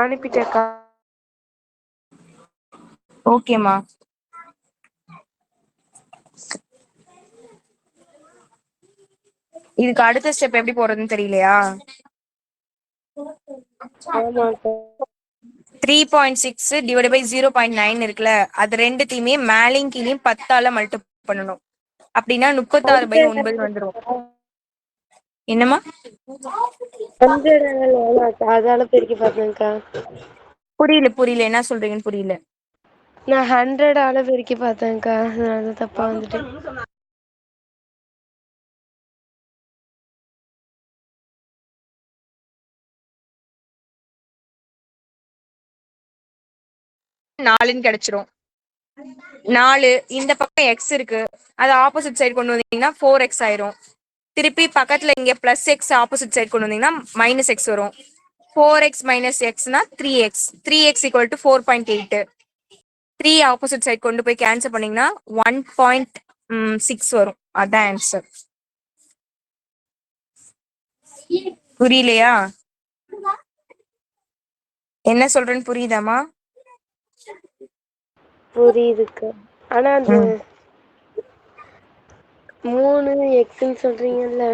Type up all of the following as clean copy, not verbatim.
அனுப்பிட்டேக்கா. ஓகேம்மா. இதுக்கு அடுத்த ஸ்டெப் எப்படி போறதுன்னு தெரியலையா? 3.6 டிவைட் பை 0.9 இருக்குல்ல, அது ரெண்டுத்தையுமே மேலையும் கீழையும் 10ஆல மல்டிபிள் பண்ணணும். அப்படின்னா 36/9 வந்துடும். என்னம்மா? 100 அதால பெருக்கி பார்த்தேன்க்கா. புரியல என்ன சொல்றீங்கன்னு புரியல. நான் 100 பெருக்கி பார்த்தேன்க்கா, அதனால தப்பா வந்துட்டு. நாலுன்னு கிடைச்சிரும். 4 இந்த பக்கம் எக்ஸ் இருக்கு, அது ஆப்போசிட் சைடு கொண்டு வந்தீங்கன்னா 4x ஆயிரும். திருப்பி பக்கத்துல இங்க பிளஸ் எக்ஸ் ஆப்போசிட் சைடு கொண்டு வந்தீங்கன்னா மைனஸ் எக்ஸ் வரும். 4x மைனஸ் எக்ஸ்னா 3x. 3x equal to 4.8. 3 opposite side கொண்டு போய் கேன்சல் பண்ணீங்கன்னா 1.6 வரும். அதான் ஆன்சர். புரியலையா? என்ன சொல்றேன்னு புரியுதாமா? புரியுதுக்கா. ஆனா அது 3x சொல்றீங்கல்ல,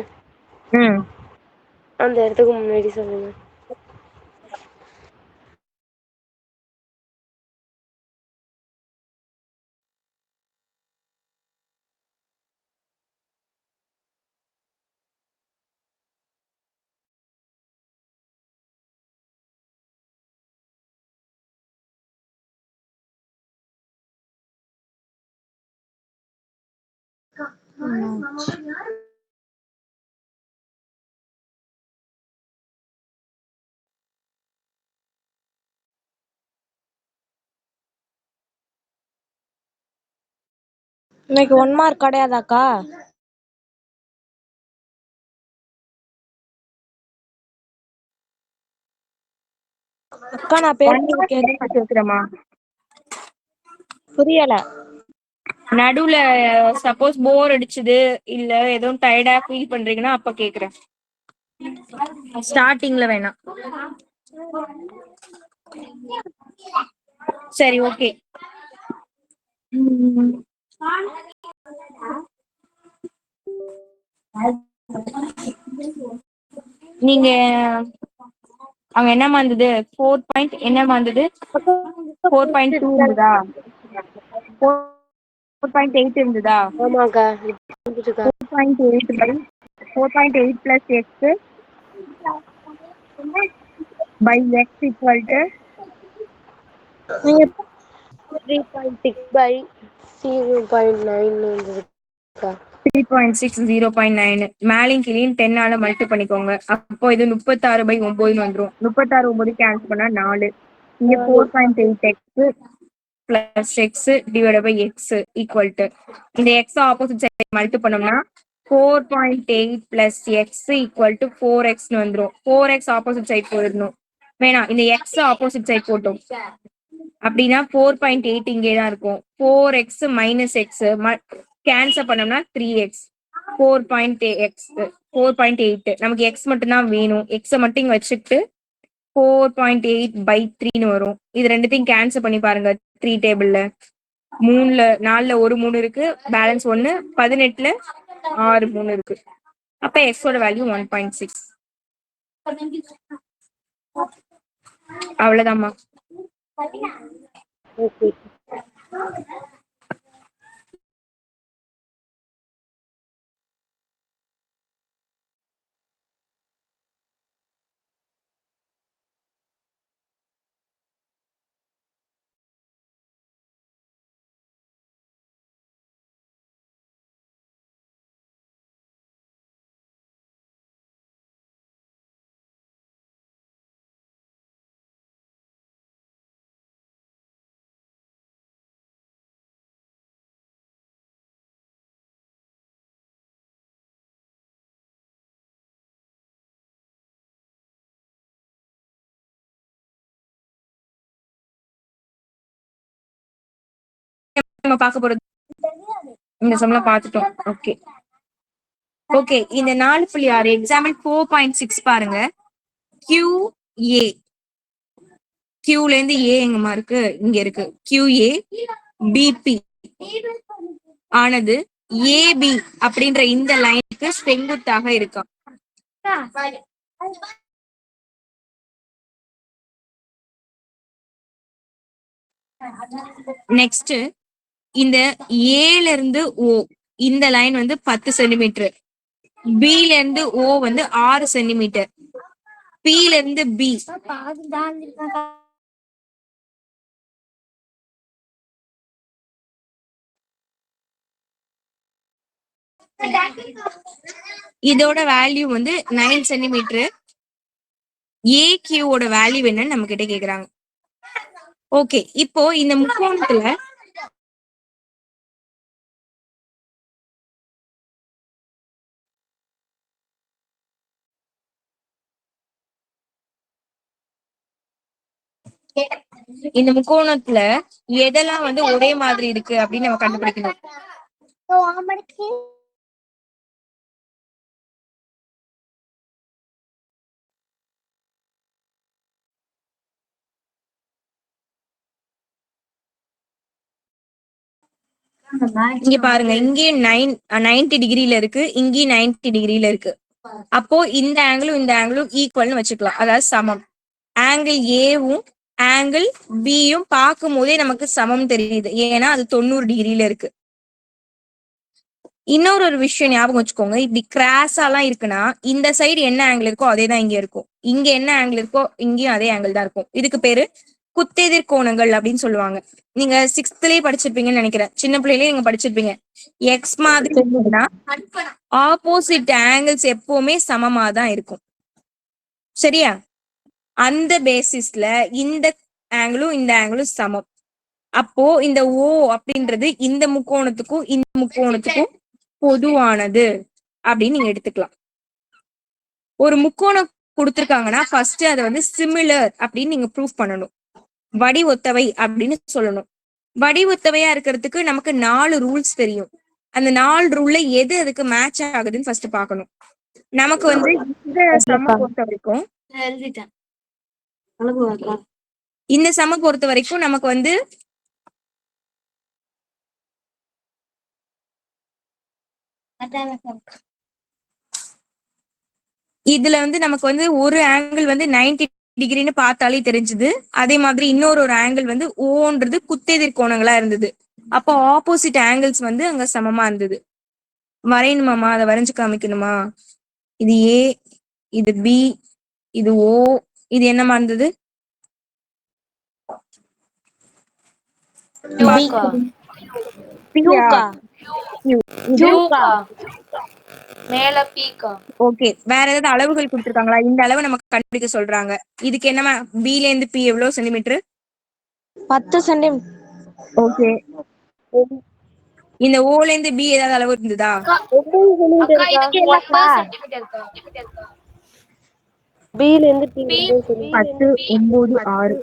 அந்த இடத்துக்கு முன்னாடி சொல்லுங்க. இன்னைக்கு 1 மார்க் கிடையாதாக்கா? அக்கா நான் கேக்குறேமா. புரியல. நடுவுல சப்போஸ் போர் அடிச்சுது இல்ல எதுவும் டயர்டா ஃபீல் பண்றீங்கன்னா அப்ப கேக்குறேன். ஸ்டார்டிங்ல வேணாம். சரி ஓகே. நீங்க அங்க என்னமா இருந்தது? 4 பாயிண்ட் என்னமா இருந்தது? 4.2 இருந்ததா? 4.8 இருந்ததா? ஆமாக்கா. 4.8 by 4.8 plus x by x equal to 3.6 by 0.9. 3.6 0.9 மேலையும் கீழையும் 10ஆல மல்டி பண்ணிக்கோங்க. அப்போ இது 36/9 வந்துரும். 36/9 கேன்சல் பண்ணா 4. இங்க 4.8x plus x divide by x equal to இந்த எக்ஸ் ஆப்போசிட் சைடு மல்டி பண்ணோம்னா 4.8 plus X equal to 4x வந்துரும். 4x ஆப்போசிட் சைடு போயிடணும். வேணாம், இந்த எக்ஸ் ஆப்போசிட் சைடு போட்டோம் அப்படின்னா 4.8 இங்கே தான் இருக்கும். 4x மைனஸ் எக்ஸ் கேன்சல் பண்ணோம்னா 3x. 4.8 நமக்கு எக்ஸ் மட்டும் தான் வேணும். எக்ஸை மட்டும் இங்க வச்சுட்டு 4.8/3 வரும். இது ரெண்டுத்தையும் கேன்சல் பண்ணி பாருங்க. 3 டேபிள்ல 3ல 4ல ஒரு 3 இருக்கு, பேலன்ஸ் 1. 18ல 6 3 இருக்கு. அப்ப எக்ஸோட வேல்யூ 1.6. அவ்வளவுதாம்மா. ஓகே. நம்ம பார்க்க போறது இந்த சம்ல பார்த்துட்டோம். Okay okay. இந்த 4.6 எக்ஸாம்பிள் 4.6 பாருங்க. QA கியூல இருந்து ஏ எங்கம்மா இருக்கு, இங்க இருக்கு. QA BP ஆனது AB அப்படின்ற இந்த லைனுக்கு செங்குத்தாக இருக்கா. நெக்ஸ்ட் இந்த ஏல இருந்து ஓ இந்த லைன் வந்து 10 சென்டிமீட்டர், பில இருந்து ஓ வந்து 6 சென்டிமீட்டர், பில இருந்து பி இதோட வேல்யூ வந்து 9 சென்டிமீட்டர். ஏக்யூவோட வேல்யூ என்னன்னு நம்ம கிட்ட கேக்குறாங்க. ஓகே, இப்போ இந்த முக்கோணத்துல எதெல்லாம் வந்து ஒரே மாதிரி இருக்கு அப்படின்னு நம்ம கண்டுபிடிக்கணும். இங்க பாருங்க, இங்கே 90 டிகிரில இருக்கு, இங்கே 90 டிகிரில இருக்கு. அப்போ இந்த ஆங்கிளும் இந்த ஆங்கிளும் ஈக்குவல்னு வச்சுக்கலாம், அதாவது சமம். ஆங்கிள் ஏவும் ஆங்கிள் பியும் பார்க்கும் போதே நமக்கு சமம் தெரியுது, ஏன்னா அது 90 டிகிரில இருக்கு. இன்னொரு விஷயம் ஞாபகம் வச்சுக்கோங்க, இப்படி கிராஸாலாம் இருக்குன்னா இந்த சைடு என்ன ஆங்கிள் இருக்கோ அதே தான் இங்க இருக்கும், இங்க என்ன ஆங்கிள் இருக்கோ இங்கேயும் அதே ஆங்கிள் தான் இருக்கும். இதுக்கு பேரு குத்தெதிர் கோணங்கள் அப்படின்னு சொல்லுவாங்க. நீங்க 6th படிச்சிருப்பீங்கன்னு நினைக்கிறேன், சின்ன பிள்ளையிலேயே நீங்க படிச்சிருப்பீங்க. எக்ஸ் மாதிரி இருந்ததுன்னா ஆப்போசிட் ஆங்கிள்ஸ் எப்பவுமே சமமா தான் இருக்கும், சரியா? அந்த பேசிஸ்ல இந்த ஆங்கிளும் இந்த ஆங்கிளும் சமம். அப்போ இந்த ஓ அப்படின்றது இந்த முக்கோணத்துக்கும் இந்த முக்கோணத்துக்கும் பொதுவானது அப்படின்னு நீங்க எடுத்துக்கலாம். ஒரு முக்கோணம் கொடுத்திருக்காங்கன்னா ஃபர்ஸ்ட் அதை வந்து சிமிலர் அப்படின்னு நீங்க ப்ரூஃப் பண்ணணும், வடி ஒத்தவை அப்படின்னு சொல்லணும். வடி ஒத்தவையா இருக்கிறதுக்கு நமக்கு 4 ரூல்ஸ் தெரியும். அந்த 4 ரூல்ல எது அதுக்கு மேட்ச் ஆகுதுன்னு ஃபர்ஸ்ட் பார்க்கணும். நமக்கு வந்து இந்த சம பொறுத்த வரைக்கும் நமக்கு வந்து இதுல வந்து நமக்கு வந்து ஒரு ஆங்கிள் வந்து 90 டிகிரின்னு பார்த்தாலே தெரிஞ்சுது. அதே மாதிரி இன்னொரு ஆங்கிள் வந்து ஓன்றது குத்தெதிர் கோணங்களா இருந்தது. அப்போ ஆப்போசிட் ஆங்கிள்ஸ் வந்து அங்க சமமா இருந்தது. வரையணுமாமா, அதை வரைஞ்சு காமிக்கணுமா? இது ஏ, இது பி, இது ஓ, இது என்னமா இருந்தது? ஓகே, வேற ஏதாவது அளவுகள் கொடுத்திருக்காங்களா? இந்த அளவு நமக்கு கண்டுபிடிக்க சொல்றாங்க. இதுக்கு என்னமா, பில இருந்து பி எவ்வளவு சென்டிமீட்டர்? 10 சென்டிமீட்டர். ஓகே, இந்த ஓல இருந்து பி ஏதாவது அளவு இருந்ததா? பில இருந்து 10, 9, 6.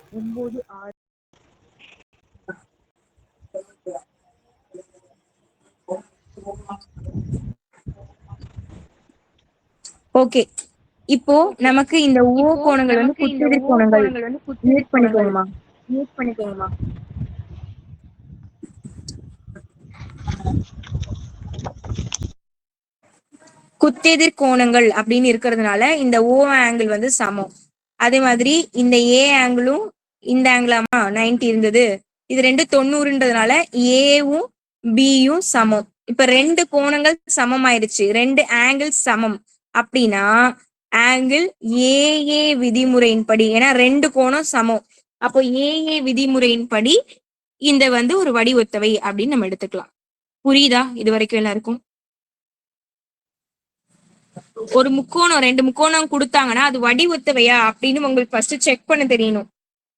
ஓகே, இப்போ நமக்கு இந்த ஓ கோணங்கள் வந்து குத்தெதிர் கோணங்கள். மியூட் பண்ணிக்கோங்கம்மா. குத்தெதிர் கோணங்கள் அப்படின்னு இருக்கிறதுனால இந்த ஓ ஆங்கிள் வந்து சமம். அதே மாதிரி இந்த ஏ ஆங்கிளும் இந்த ஆங்கிளாமா 90 இருந்தது, இது 2 90ன்றதுனால ஏவும் பியும் சமம். இப்ப 2 கோணங்கள் சமம் ஆயிடுச்சு, 2 ஆங்கிள் சமம் அப்படின்னா ஆங்கிள் ஏஏ விதிமுறையின்படி, ஏன்னா 2 கோணம் சமம், அப்போ ஏஏ விதிமுறையின்படி இந்த வந்து ஒரு வடி ஒத்தவை அப்படின்னு நம்ம எடுத்துக்கலாம். புரியுதா இது வரைக்கும் எல்லாருக்கும்? ஒரு முக்கோணம் 2 முக்கோணம் கொடுத்தாங்கன்னா அது வடி ஒத்தவையா அப்படின்னு உங்களுக்கு ஃபர்ஸ்ட் செக் பண்ண தெரியணும்.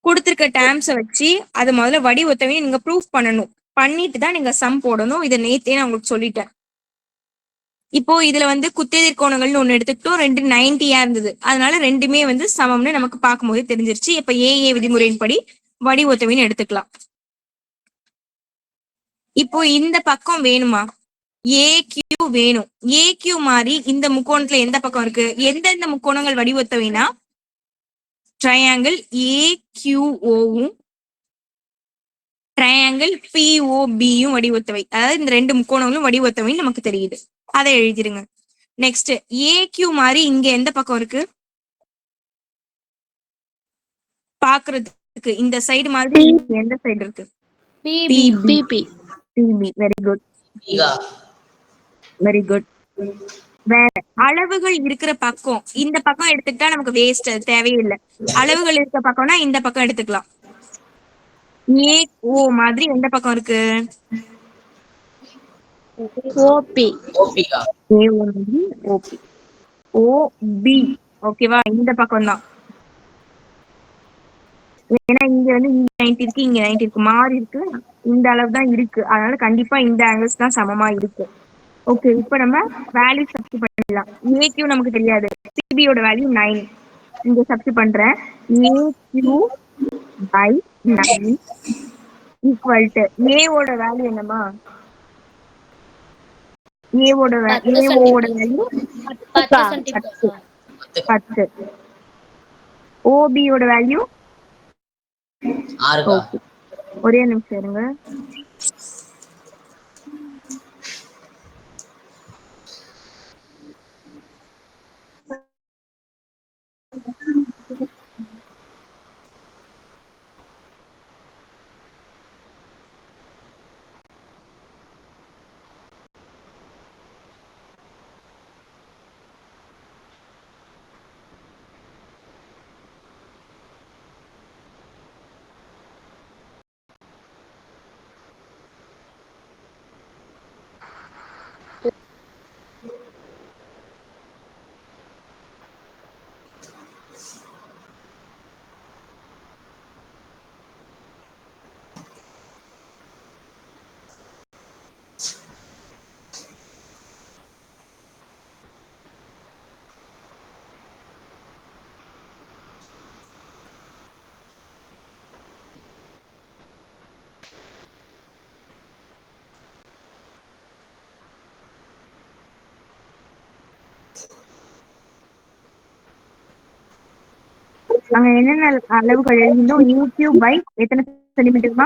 கொடுத்திருக்க டேர்ம்ஸை வச்சு அதை முதல்ல வடி ஒத்தவையை நீங்க ப்ரூஃப் பண்ணணும். பண்ணிட்டு தான் நீங்க சம் போடணும். இதை நேத்தே நான் உங்களுக்கு சொல்லிட்டேன். இப்போ இதுல வந்து குத்தெதிர் கோணங்கள்னு ஒண்ணு எடுத்துக்கிட்டோம், 2 90யா இருந்தது, அதனால ரெண்டுமே வந்து சமம்னு நமக்கு பார்க்கும்போது தெரிஞ்சிருச்சு. இப்ப ஏஏ விதிமுறையின்படி வடி ஒத்தவைன்னு எடுத்துக்கலாம். இப்போ இந்த பக்கம் வேணுமா? ஏக்யூ வேணும். ஏக்யூ மாதிரி இந்த முக்கோணத்துல எந்த பக்கம் இருக்கு? எந்தெந்த முக்கோணங்கள் வடி ஒத்தவைனா ட்ரையாங்கிள் ஏக்யூஓவும் ட்ரையாங்கிள் பிஓபியும் வடிவத்தவை. அதாவது இந்த ரெண்டு முக்கோணங்களும் வடிவத்தவைன்னு நமக்கு தெரியுது. அதை எழுதிருங்க. நெக்ஸ்ட் ஏக்யூ மாதிரி இங்க எந்த பக்கம் இருக்கு பாக்குறதுக்கு? இந்த சைடு மாதிரி எந்த சைடு இருக்கு? PP. PP. Very good, very good. வேற அளவுகள் இருக்கிற பக்கம் இந்த பக்கம் எடுத்துக்கிட்டா நமக்கு வேஸ்ட், அது தேவையில்லை. அளவுகள் இருக்கிற பக்கம்னா இந்த பக்கம் எடுத்துக்கலாம். ஏ ஓ மாதிரி எந்த பக்கம் இருக்கு? ஓபி. ஏ ஓ மாதிரி ஓபி. ஓ பி. ஓகேவா? இந்த பக்கம் தான். ஏன்னா இங்க வந்து இங்க 90 இருக்கு, இங்க 90 இருக்கு, மாறி இருக்கு. இந்த அளவு தான் இருக்கு, அதனால கண்டிப்பா இந்த ஆங்கிள்ஸ் தான் சமமா இருக்கு. ஓகே, இப்போ நம்ம வேல்யூ சப்ஸ்டிட் பண்ணிடலாம். ஏக்யூ நமக்கு தெரியாது, சிபியோட வேல்யூ 9. இங்க சப்ஸ்டிட் பண்றேன். ஏக்யூ பை 9 ஈக்குவல் டு ஏவோட வேல்யூ என்னமா? ஏவோட வேல்யூ 10. ஓபியோட வேல்யூ ஒரே நிமிஷம் இருங்க. அங்க என்னென்ன அளவுகள் எழுதினோம்? யூக்யூ பை எத்தனை சென்டிமீட்டர்மா?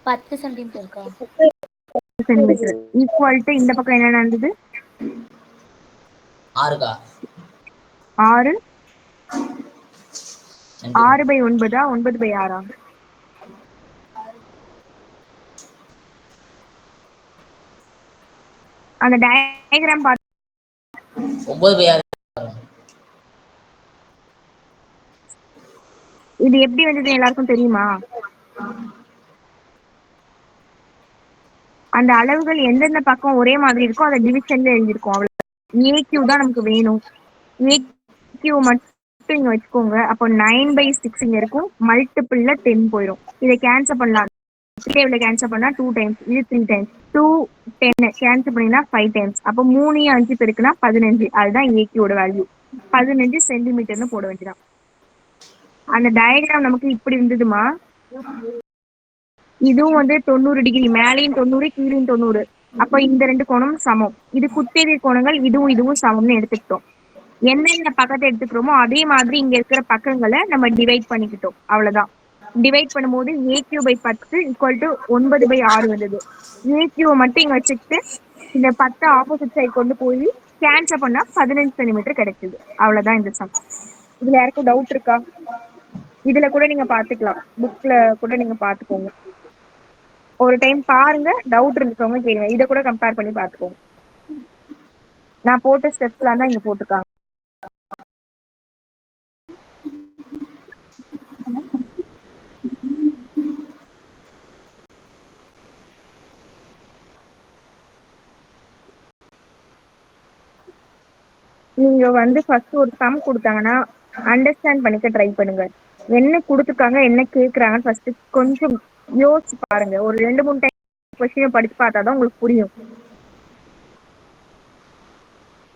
10 சென்டிமீட்டர் சென்டிமீட்டர். ஈக்குவல் டு இந்த பக்கம் என்ன நடந்தது? 6 6 பை 9 9 பை 6. அந்த டயக்ராம் பார்த்து 9 பை 6. இது எப்படி வந்தது எல்லாருக்கும் தெரியுமா? அந்த அளவுகள் எந்தெந்த பக்கம் ஒரே மாதிரி இருக்கோ அதை டிவிஷன்ல எழுதிருக்கோம். அவ்வளவு. ஏக்யூ தான் நமக்கு வேணும். ஏக்யூ மட்டும் இங்க வச்சுக்கோங்க. அப்போ 9/6 இங்க இருக்கும், மல்டிபிள்ல 10 போயிடும். இதை கேன்சல் பண்ணலாம். கேன்சல் பண்ணா 2 டைம்ஸ், இது 3 டைம்ஸ். 2 10 கேன்சல் பண்ணினா 5 டைம்ஸ். அப்போ 3 5 பெருக்குனா 15. அதுதான் ஏக்யூட வேல்யூ. 15 சென்டிமீட்டர்னு போட வேண்டியதான். அந்த டயக்ராம் நமக்கு இப்படி இருந்ததுமா. இதுவும் வந்து 90 டிகிரி, மேலையும் 90 கீழையும் 90. அப்ப இந்த ரெண்டு கோணம் சமம். இது குத்தெதிர் கோணங்கள், இதுவும் இதுவும் சமம்னு எடுத்துக்கிட்டோம். எந்தெந்த பக்கத்தை எடுத்துக்கிறோமோ அதே மாதிரி இங்க இருக்கிற பக்கங்களை நம்ம டிவைட் பண்ணிக்கிட்டோம். அவ்வளவுதான். டிவைட் பண்ணும்போது AQ by 10 equal to 9 by 6 வந்தது. ஏக்யூவை மட்டும் இங்க வச்சுக்கிட்டு இந்த 10 ஆப்போசிட் சைடு கொண்டு போய் கேன்சல் பண்ணா 15 சென்டிமீட்டர் கிடைக்குது. அவ்வளவுதான் இந்த சம். இதுல யாருக்கும் டவுட் இருக்கா? இதுல கூட நீங்க பாத்துக்கலாம், புக்ல கூட நீங்க பாத்துக்கோங்க. ஒரு டைம் பாருங்க, டவுட் இருக்கவங்க கேளுங்க. இதை கூட கம்பேர் பண்ணி பாத்துக்கோங்க. நான் போட்ட ஸ்டெப்ஸ்லாம் தான் இங்க போட்டிருக்காங்க. நீங்க வந்து ஃபர்ஸ்ட் ஒரு சம் கொடுத்தாங்கன்னா அண்டர்ஸ்டாண்ட் பண்ணிக்க ட்ரை பண்ணுங்க. என்ன கொடுத்துருக்காங்க, என்ன கேட்குறாங்கன்னு ஃபர்ஸ்ட் கொஞ்சம் யோசிச்சு பாருங்க. ஒரு 2-3 டைம் கொஸ்டினை படிச்சு பார்த்தாதான் உங்களுக்கு புரியும்.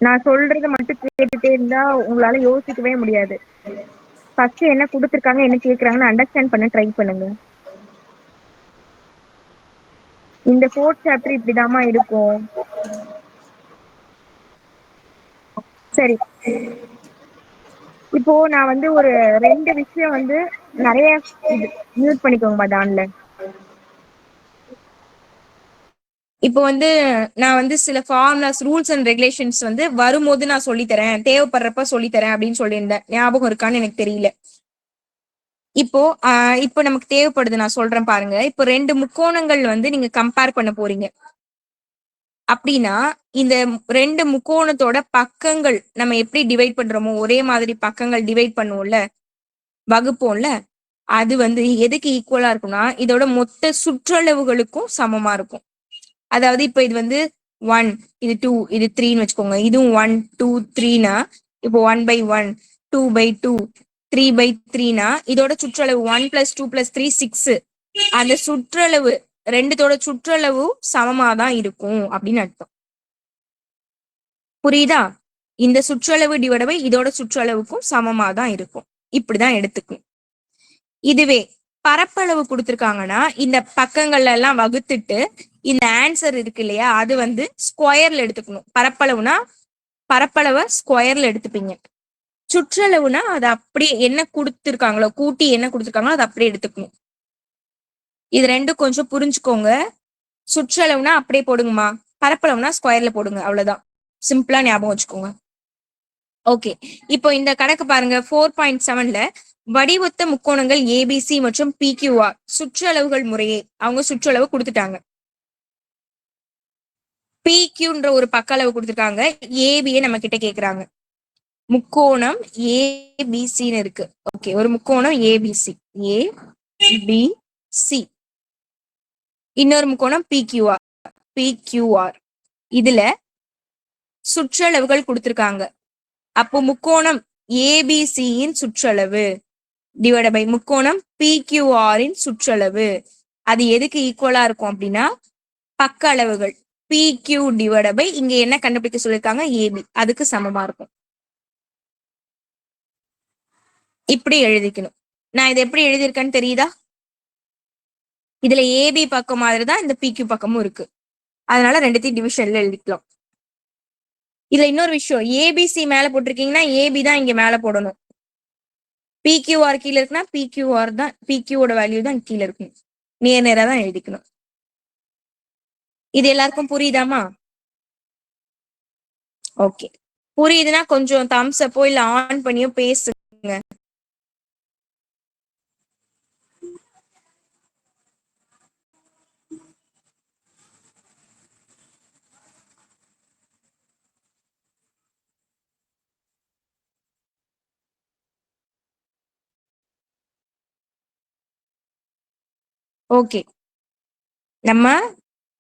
நான் சொல்றதை மட்டும் கேட்டுட்டே இருந்தா உங்களால யோசிக்கவே முடியாது. ஃபர்ஸ்ட் என்ன கொடுத்துருக்காங்க, என்ன கேட்குறாங்கன்னு அண்டர்ஸ்டாண்ட் பண்ண ட்ரை பண்ணுங்க. இந்த 4th சாப்டர் இப்படிதாம்மா இருக்கும். சரி, இப்போ நான் வந்து ஒரு 2 விஷயம் வந்து நிறைய இது மியூட் பண்ணிக்கோங்கம்மா டான்ல. இப்போ வந்து நான் வந்து சில ஃபார்முலாஸ் ரூல்ஸ் அண்ட் ரெகுலேஷன்ஸ் வந்து வரும்போது நான் சொல்லித்தரேன், தேவைப்படுறப்ப சொல்லித்தரேன் அப்படின்னு சொல்லியிருந்தேன். ஞாபகம் இருக்கான்னு எனக்கு தெரியல. இப்போ இப்போ நமக்கு தேவைப்படுது, நான் சொல்றேன் பாருங்க. இப்போ 2 முக்கோணங்கள் வந்து நீங்க கம்பேர் பண்ண போறீங்க அப்படின்னா, இந்த 2 முக்கோணத்தோட பக்கங்கள் நம்ம எப்படி டிவைட் பண்றோமோ ஒரே மாதிரி பக்கங்கள் டிவைட் பண்ணுவோம்ல, வகுப்போம்ல, அது வந்து எதுக்கு ஈக்குவலா இருக்கும்னா இதோட மொத்த சுற்றளவுகளுக்கும் சமமா இருக்கும். அதாவது இப்ப இது வந்து 1, இது 2, இது 3ன்னு வச்சுக்கோங்க. இதுவும் 1, 2, 3னா இப்போ 1/1, 2/2, 3/3னா இதோட சுற்றளவு 1 + 2 + 3 6. அந்த சுற்றளவு ரெண்டுத்தோட சுற்றளவு சமமா தான் இருக்கும் அப்படின்னு அர்த்தம். புரியுதா? இந்த சுற்றளவு டிவைட் பை இதோட சுற்றளவுக்கும் சமமா தான் இருக்கும். இப்படிதான் எடுத்துக்கணும். இதுவே பரப்பளவு கொடுத்திருக்காங்கன்னா இந்த பக்கங்கள்ல எல்லாம் வகுத்துட்டு இந்த ஆன்சர் இருக்கு இல்லையா, அது வந்து ஸ்கொயர்ல எடுத்துக்கணும். பரப்பளவுனா பரப்பளவை ஸ்கொயர்ல எடுத்துப்பீங்க. சுற்றளவுனா அது அப்படியே என்ன கொடுத்திருக்காங்களோ, கூட்டி என்ன கொடுத்திருக்காங்களோ அதை அப்படியே எடுத்துக்கணும். இது ரெண்டும் கொஞ்சம் புரிஞ்சுக்கோங்க. சுற்றளவுனா அப்படியே போடுங்கம்மா, பரப்பளவுனா ஸ்கொயர்ல போடுங்க, அவ்வளவுதான். சிம்பிளா ஞாபகம் வச்சுக்கோங்க. ஓகே, இப்போ இந்த கணக்கு பாருங்க. 4.7ல வடிவொத்த முக்கோணங்கள் ஏபிசி மற்றும் பிக்யூஆர் சுற்றளவுகள் முறையே அவங்க சுற்றளவு கொடுத்துட்டாங்க. பிக்யூன்ற ஒரு பக்க அளவு கொடுத்துருக்காங்க, ஏபியை நம்ம கிட்ட கேக்குறாங்க. முக்கோணம் ஏபிசின்னு இருக்கு. ஓகே, ஒரு முக்கோணம் ஏபிசி, ஏபிசி. இன்னொரு முக்கோணம் பிக்யூஆர், பிக்யூஆர். இதுல சுற்றளவுகள் கொடுத்திருக்காங்க. அப்போ முக்கோணம் ஏபிசியின் சுற்றளவு டிவைட் பை முக்கோணம் பிக்யூஆரின் சுற்றளவு, அது எதுக்கு ஈக்குவலா இருக்கும் அப்படின்னா பக்க அளவுகள் பிக்யூ டிவைட் பை இங்க என்ன கண்டுபிடிக்க சொல்லியிருக்காங்க, ஏபி, அதுக்கு சமமா இருக்கும். இப்படி எழுதிக்கணும். நான் இதை எப்படி எழுதியிருக்கேன்னு தெரியுதா? இதுல ஏபி பக்கம் மாதிரி தான் இந்த பிக்யூ பக்கமும் இருக்கு, அதனால ரெண்டுத்தையும் டிவிஷன்ல எழுதிக்கலாம். இதுல இன்னொரு விஷயம், ஏபிசி மேல போட்டிருக்கீங்கன்னா ஏபி தான் இங்க மேல போடணும். பிக்யூஆர் கீழே இருக்குன்னா பிக்யூஆர் தான், பிக்யூவோட வேல்யூ தான் கீழே இருக்கும். நேரா தான் எழுதிக்கணும். இது எல்லாருக்கும் புரியுதாமா? ஓகே, புரியுதுன்னா கொஞ்சம் தம்ஸ் அப்போ இல்ல ஆன் பண்ணியோ பேசுங்க. ஓகே, நம்ம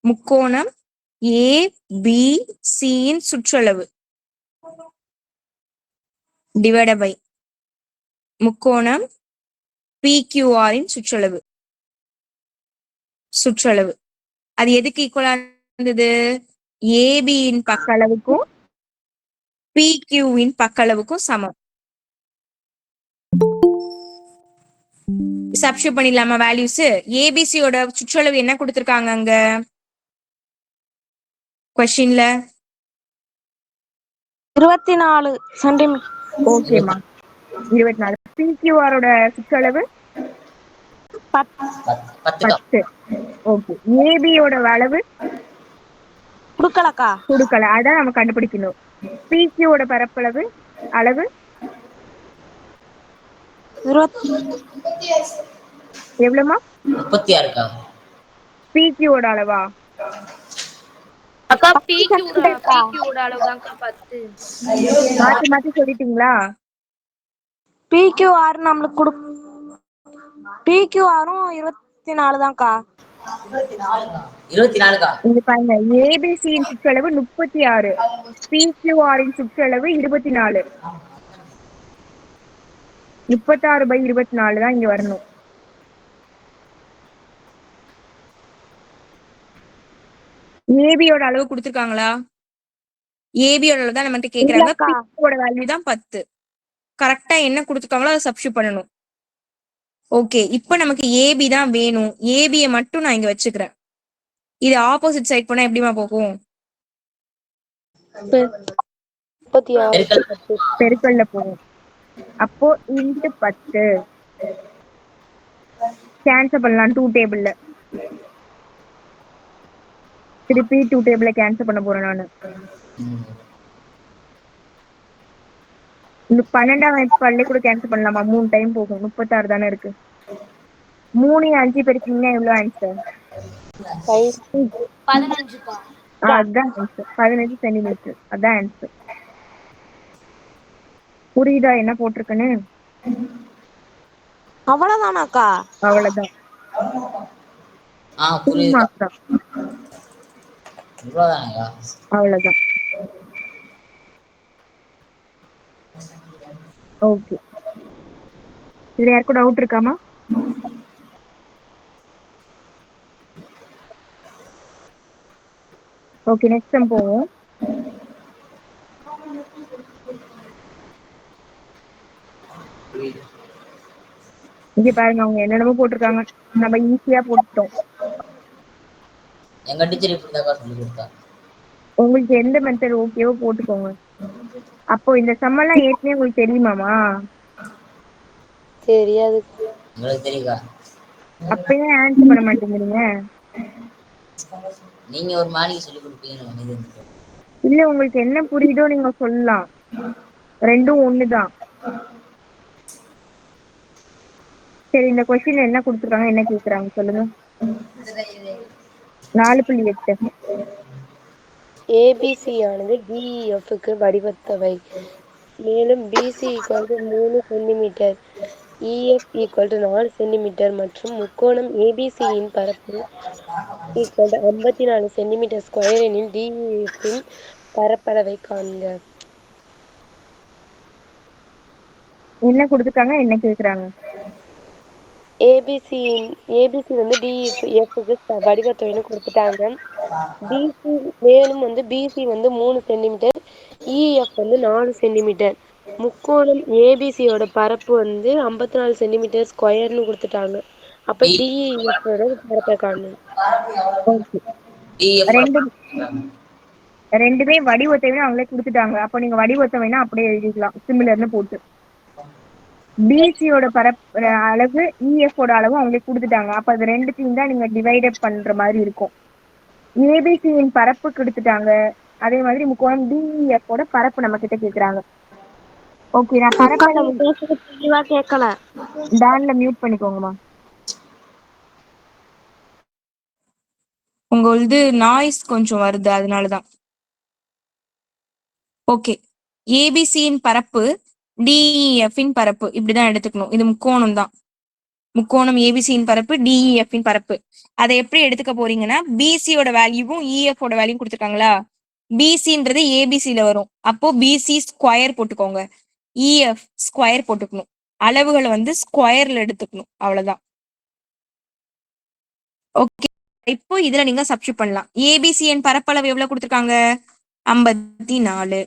முக்கோணம் ஏபிசியின் சுற்றளவு டிவைட் பை முக்கோணம் பிக்யூஆரின் சுற்றளவு, சுற்றளவு அது எதுக்கு ஈக்குவலா இருந்தது? ஏபியின் பக்க அளவுக்கும் பிக்யூவின் பக்க அளவுக்கும் சமம். சப்ஸ்டிட்யூட் பண்ணிடலாமா வேல்யூஸ்? ஏபிசியோட சுற்றளவு என்ன கொடுத்திருக்காங்க அங்க கொஸ்டின்ல? 24 சென்டிமீட்டர். ஓகேமா, 24. பிக்யூஆரோட சுற்றளவு 10. ஓகே, ஏபியோட அளவு கொடுக்கலக்கா, கொடுக்கல, அதான் நம்ம கண்டுபிடிக்கணும். பிக்யூவோட பரப்பளவு அளவு எவ்வளவுமா? 36. பிக்யூவோட அளவா? அக்கா பிக்யூட அளவுதான்க்கா 10. மாத்தி மாத்தி சொல்லிட்டீங்களா? பிக்யூஆர் நம்மளுக்கு பிக்யூஆரும் 24 தான்க்கா. 24. இங்க பாருங்க, ஏபிசியின் சுற்றளவு 36, பிக்யூஆரின் சுற்றளவு 24. 36/24 தான் இங்க வரணும். ஏபியோட அளவு கொடுத்திருக்காங்களா? ஏபியோட அளவு தான் நம்ம கேக்குறாங்க. பிக்யூவோட வேல்யூ தான் 10. கரெக்டா என்ன கொடுத்துருக்காங்களோ அதை சப்ஸ்டிட்யூட் பண்ணணும். ஓகே, இப்போ நமக்கு ஏபி தான் வேணும். ஏபியை மட்டும் நான் இங்க வச்சுக்கிறேன். இது ஆப்போசிட் சைட் போனா எப்படிமா போகும்? பெருக்கல்ல பெருக்கல்ல போகும். அப்போ இன்ட்டு 10 கேன்சல் பண்ணலாம் 2 டேபிள்ல. திருப்பி 2 டேபிள்ல கேன்சல் பண்ண போறேன் நானு. இந்த 12ஆம் பல்லே கூட கேன்சல் பண்ணலாமா? 3 டைம் போகும். 36 தானே இருக்கு. 3 5 பெருக்கீங்கன்னா எவ்வளவு ஆன்சர்? 15 அதான் ஆன்சர். 15 சென்டிமீட்டர். அதான் ஆன்சர். புரியுதா என்ன போட்டிருக்குன்னு? அவ்வளவுதானாக்கா? அவ்வளவுதான். புரியுது. அவ்வளவுதான். ஓகே. இதுல யாருக்கும் டவுட் இருக்காமா? ஓகே, நெக்ஸ்ட் டைம் போவோம். இங்க பாருங்க, அவங்க என்னென்னமோ போட்டிருக்காங்க. நம்ம ஈஸியா போட்டுட்டோம். எங்க டீச்சர் இப்படிதான் சொல்லி கொடுத்தா. உங்களுக்கு எந்த மெத்தட் ஓகேவோ போட்டுக்கோங்க. அப்போ இந்த சம்மெல்லாம் ஏற்கனவே உங்களுக்கு தெரியுமாமா? தெரியாது. உங்களுக்கு தெரியுதா? அப்பயே ஆன்சர் பண்ண மாட்டேங்கிறீங்க. நீங்க ஒரு மாடிக்கு சொல்லி கொடுப்பீங்க. இல்ல, உங்களுக்கு என்ன புரியுதோ நீங்க சொல்லலாம். ரெண்டும் ஒண்ணுதான். சரி, இந்த கொஸ்டின் என்ன கொடுத்துருக்காங்க, என்ன கேக்குறாங்க சொல்லுங்க. 4.8. ஏபிசி ஆனது டிஇஎஃப்க்கு வடிவத்தவை. மேலும் பிசி = 3 சென்டிமீட்டர், இஎஃப் = 4 சென்டிமீட்டர் மற்றும் முக்கோணம் ஏபிசியின் பரப்பு = 54 சென்டிமீட்டர் ஸ்கொயர் எனில் டிஇஎஃப்பின் பரப்பளவை காண்க. என்ன கொடுத்துருக்காங்க, என்ன கேக்குறாங்க? ஏபிசி டிஇஎஃப்க்கு வடிவத்தவைன்னு கொடுத்துட்டாங்க. பிசி மேலும் பிசி 3 சென்டிமீட்டர், இஎஃப் 4 சென்டிமீட்டர். முக்கோணம் ஏபிசியோட பரப்பு 54 சென்டிமீட்டர் ஸ்கொயர்னு கொடுத்துட்டாங்க. அப்ப டிஇஎஃப் பரப்பை காணும். ரெண்டுமே வடிவத்தைன்னு அவங்களே கொடுத்துட்டாங்க. அப்ப நீங்க வடிவத்தவைனா அப்படியே எழுதிக்கலாம், சிமிலர்னு போட்டு. பிசியோட பரப்பு அளவு, இஎஃப் ஓட அளவு அவங்களே கொடுத்துட்டாங்க. அப்ப அது ரெண்டுத்தையும் தான் நீங்க டிவைட் பண்ற மாதிரி இருக்கும். ஏபிசியின் பரப்பு கொடுத்துட்டாங்க. அதே மாதிரி முக்கோணம் டிஇஎஃப் ஓட பரப்பு நம்ம கிட்ட கேக்குறாங்க. ஓகே, நான் பரப்பளவு தெளிவா கேட்கல. டான்ல மியூட் பண்ணிக்கோங்கம்மா. உங்களது நாய்ஸ் கொஞ்சம் வருது, அதனாலதான். ஓகே, ஏபிசியின் பரப்பு டிஇஎஃப்பின் பரப்பு இப்படிதான் எடுத்துக்கணும். இது முக்கோணம் தான். முக்கோணம் ஏபிசியின் பரப்பு டிஇஎஃப்பின் பரப்பு. அதை எப்படி எடுத்துக்க போறீங்கன்னா, பிசியோட வேல்யூவும் இஎஃப் ஓட வேல்யூ கொடுத்துருக்காங்களா? பிசின்றது ஏபிசில வரும். அப்போ பிசி ஸ்கொயர் போட்டுக்கோங்க, இஎஃப் ஸ்கொயர் போட்டுக்கணும். அளவுகளை ஸ்கொயர்ல எடுத்துக்கணும். அவ்வளவுதான். ஓகே, இப்போ இதுல நீங்க சப்ஸ்டிட்யூட் பண்ணலாம். ஏபிசியின் பரப்பளவு எவ்வளவு கொடுத்துருக்காங்க? 54.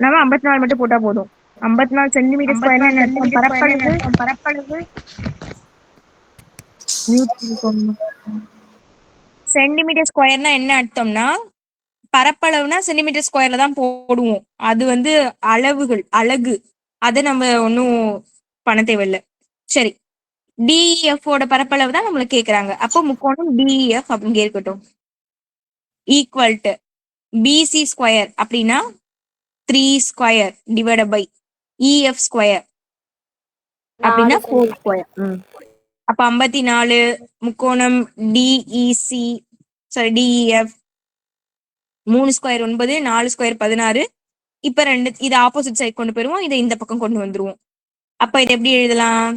நம்ம 54 மட்டும் போட்டா போதும். 54 சென்டிமீட்டர் ஸ்கொயர் பரப்பளவு. சென்டிமீட்டர் ஸ்கொயர்னா என்ன அர்த்தம்னா, பரப்பளவுனா சென்டிமீட்டர் ஸ்கொயர்ல தான் போடுவோம். அது அளவுகள், அலகு. அதை நம்ம ஒன்னும் பண்ண தேவையில்லை. சரி, டிஇஎஃப் ஓட பரப்பளவு தான் நம்மளுக்கு கேக்குறாங்க. அப்போ முக்கோணம் டிஇஎஃப் அப்படின்னு இருக்கட்டும். ஈக்குவல் டு பிசி ஸ்கொயர் அப்படின்னா 3 square divide by EF square அப்படின்னா 4 ஸ்கொயர். அப்ப 54 முக்கோணம் டிஇசி டிஇஎஃப் 3 ஸ்கொயர் 9, 4 ஸ்கொயர் 16. இப்ப இது ஆப்போசிட் சைட் கொண்டு போயிருவோம், இதை இந்த பக்கம் கொண்டு வந்துருவோம். அப்ப இதை எப்படி எழுதலாம்?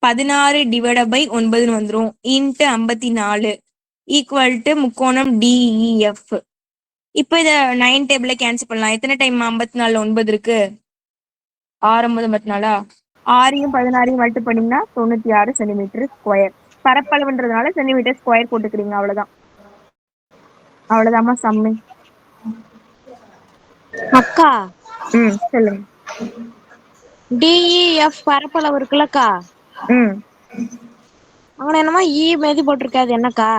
16 டிவைட் பை 9 வந்துரும் இன்ட்டு 54 ஈக்குவல் டு முக்கோணம் டிஇஎஃப். இப்ப இத 9 டேபிள்ல கேன்சல் பண்ணலாம். எத்தனை டைம் 54 9 இருக்கு? 6 54. 6ஐயும் 16ஐயும் மல்டி பண்ணீங்கன்னா 96 சென்டிமீட்டர் ஸ்கொயர். பரப்பளவுன்றதுனால சென்டிமீட்டர் ஸ்கொயர் போட்டுக்கிறீங்க. அவ்வளவுதான். அவ்வளவுதாம்மா சம்மு. அக்கா, சொல்லுங்க. டிஇஎஃப் பரப்பளவு இருக்குல்லக்கா, அங்க என்னமா இ மேதி போட்டிருக்காது, என்னக்கா?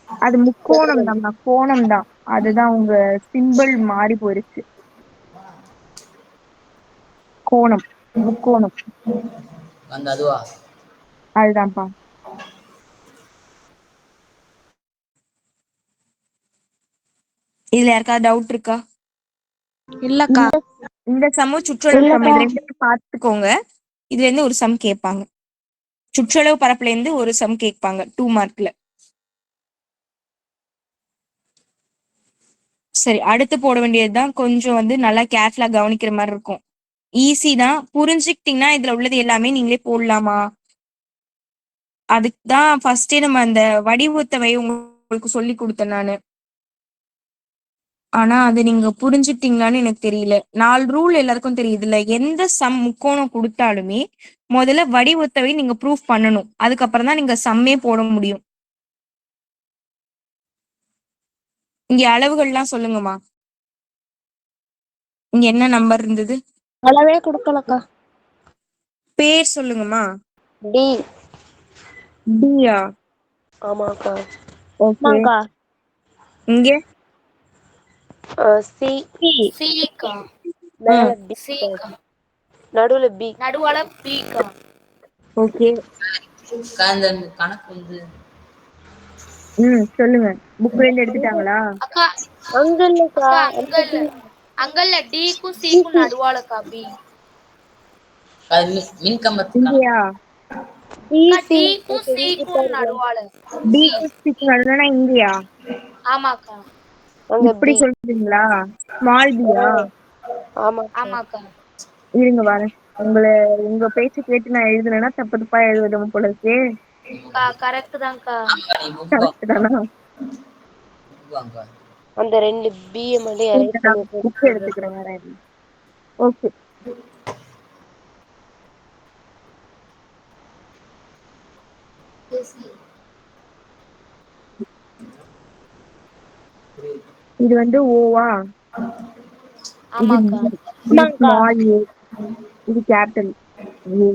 அது முக்கோணம் தான், கோணம் தான். அதுதான் உங்க சிம்பிள் மாறி போயிருச்சு. கோணம், முக்கோணம். அந்த அதுவா? அதுதான்ப்பா. இதுல யாருக்காவது டவுட் இருக்கா? இல்லக்கா. இந்த சமம் சுற்றளவு சமம், இல்லக்கா. இது ரெண்டும் பார்த்துக்கோங்க. இதுல இருந்து ஒரு சம் கேட்பாங்க. சுற்றளவு பரப்புல இருந்து ஒரு சம் கேட்பாங்க 2 மார்க்ல. சரி, அடுத்து போட வேண்டியதுதான். கொஞ்சம் நல்லா கேர்ஃபுல்லா கவனிக்கிற மாதிரி இருக்கும். ஈஸி தான், புரிஞ்சுக்கிட்டீங்கன்னா இதுல உள்ளது எல்லாமே நீங்களே போடலாமா. அதுக்கு தான் ஃபர்ஸ்டே நம்ம அந்த வடிவத்தவை உங்களுக்கு சொல்லி கொடுத்தேன் நானு. ஆனா அது நீங்க புரிஞ்சுட்டீங்களான்னு எனக்கு தெரியல. 4 ரூல் எல்லாருக்கும் தெரியுதுல்ல. எந்த சம் முக்கோணம் கொடுத்தாலுமே முதல்ல வடிவத்தவை நீங்க ப்ரூஃப் பண்ணணும். அதுக்கப்புறம் தான் நீங்க சம்மே போட முடியும். இங்க அளவுகள்லாம் சொல்லுங்கம்மா. இங்க என்ன நம்பர் இருந்தது? அளவே கொடுக்கலக்கா. பேர் சொல்லுங்கம்மா. டி. டியா? ஆமாக்கா. ஓகே. ஆமாக்கா. இங்க சி. சிக்கா. மேல பி. சிக்கா. நடுவுல பி. நடுவால பீக்கா. ஓகே. இந்த கணக்கு சொல்லுங்க. புக்ல இருந்து எடுத்துட்டாங்களா? அக்கா அங்க இல்லக்கா. அக்கா அந்த அங்கல்ல பி. அங்கல்ல டிக்கும் சிக்கும் நடுவாலக்கா பி. மின் கம்பத்து கணக்கு. இங்கயா? அக்கா சி. டிக்கும் சிக்கும் நடுவால டி சி. நடுனா இங்கயா? ஆமாக்கா. அங்க இப்படி பி. சொல்றீங்களா? ஸ்மால் பியா? ஆமாக்கா. ஆமாக்கா. இருங்க வரேன். உங்க பேச்சு கேட்டு நான் எழுதுனேன்னா தப்பு தப்பா எழுதுறோம் போல இருக்கே. அக்கா கரெக்ட் தான்க்கா. நீ புக் கரெக்ட் தானா? வாங்க. அந்த 2 பி மட்டும் இருங்க, எரேஸ் நான் பண்ணி புக் எடுத்துக்கிறேன் வரேன். ஓகே. இது ஓவா? இது ஆமாக்கா. B, இது ஸ்மால் ஏ, இது கேபிட்டல் ஏ,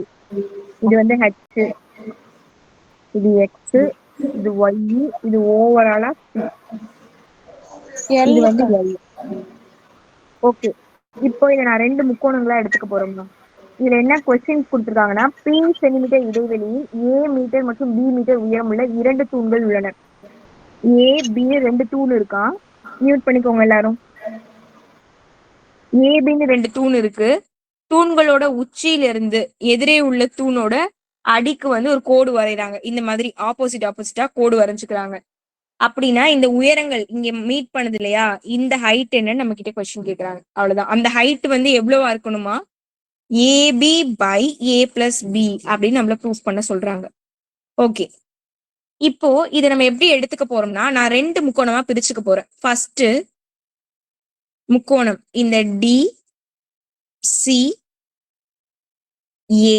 இது ஹெச், இது எக்ஸ், இது ஒய், இது ஓவராலா சி, இது எல்லுக்கா. எல். ஓகே. இப்போ இதை நான் 2 முக்கோணங்களா எடுத்துக்க போறோம்னா, இதுல என்ன கொஸ்டின் கொடுத்துருக்காங்கன்னா, பி சென்டிமீட்டர் இடைவெளியில் ஏ மீட்டர் மற்றும் பி மீட்டர் உயரமுள்ள 2 தூண்கள் உள்ளன. ஏ பி 2 தூண் இருக்கா? மியூட் பண்ணிக்கோங்க எல்லாரும். ஏபின்னு 2 தூண் இருக்கு. தூண்களோட உச்சியில இருந்து எதிரே உள்ள தூணோட அடிக்கு ஒரு கோடு வரைகிறாங்க. இந்த மாதிரி ஆப்போசிட்டா கோடு வரைஞ்சுக்கிறாங்க. அப்படின்னா இந்த உயரங்கள் இங்க மீட் பண்ணுது இல்லையா, இந்த ஹைட் என்னன்னு நம்ம கிட்ட கொஸ்டின் கேக்குறாங்க. அவ்வளவுதான். அந்த ஹைட் எவ்வளவா இருக்கணுமா? AB by A plus B அப்படின்னு நம்மள ப்ரூஃப் பண்ண சொல்றாங்க. ஓகே. இப்போ இதை நம்ம எப்படி எடுத்துக்க போறோம்னா, நான் 2 முக்கோணமா பிரிச்சுக்க போறேன். ஃபர்ஸ்ட் முக்கோணம் இந்த டி சி ஏ,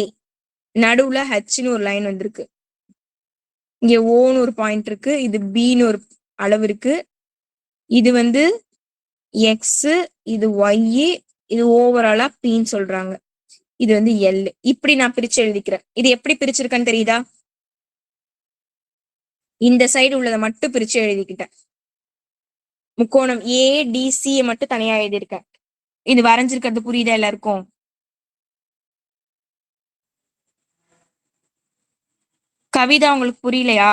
நடுவுல ஹெச்னு ஒரு லைன் வந்திருக்கு. இங்க ஓன்னு ஒரு பாயிண்ட் இருக்கு, இது பின்னு ஒரு அளவு இருக்கு, இது எக்ஸ், இது ஒய், இது ஓவராலா பின்னு சொல்றாங்க. இது எல். இப்படி நான் பிரிச்சு எழுதிக்கிறேன். இது எப்படி பிரிச்சிருக்கேன்னு தெரியுதா? இந்த சைடு உள்ளதை மட்டும் பிரிச்சு எழுதிக்கிட்டேன். முக்கோணம் ஏடிசி மட்டும் தனியா எழுதியிருக்கேன். இது வரைஞ்சிருக்கிறது புரியுதா எல்லாருக்கும்? கவிதா உங்களுக்கு புரியலையா?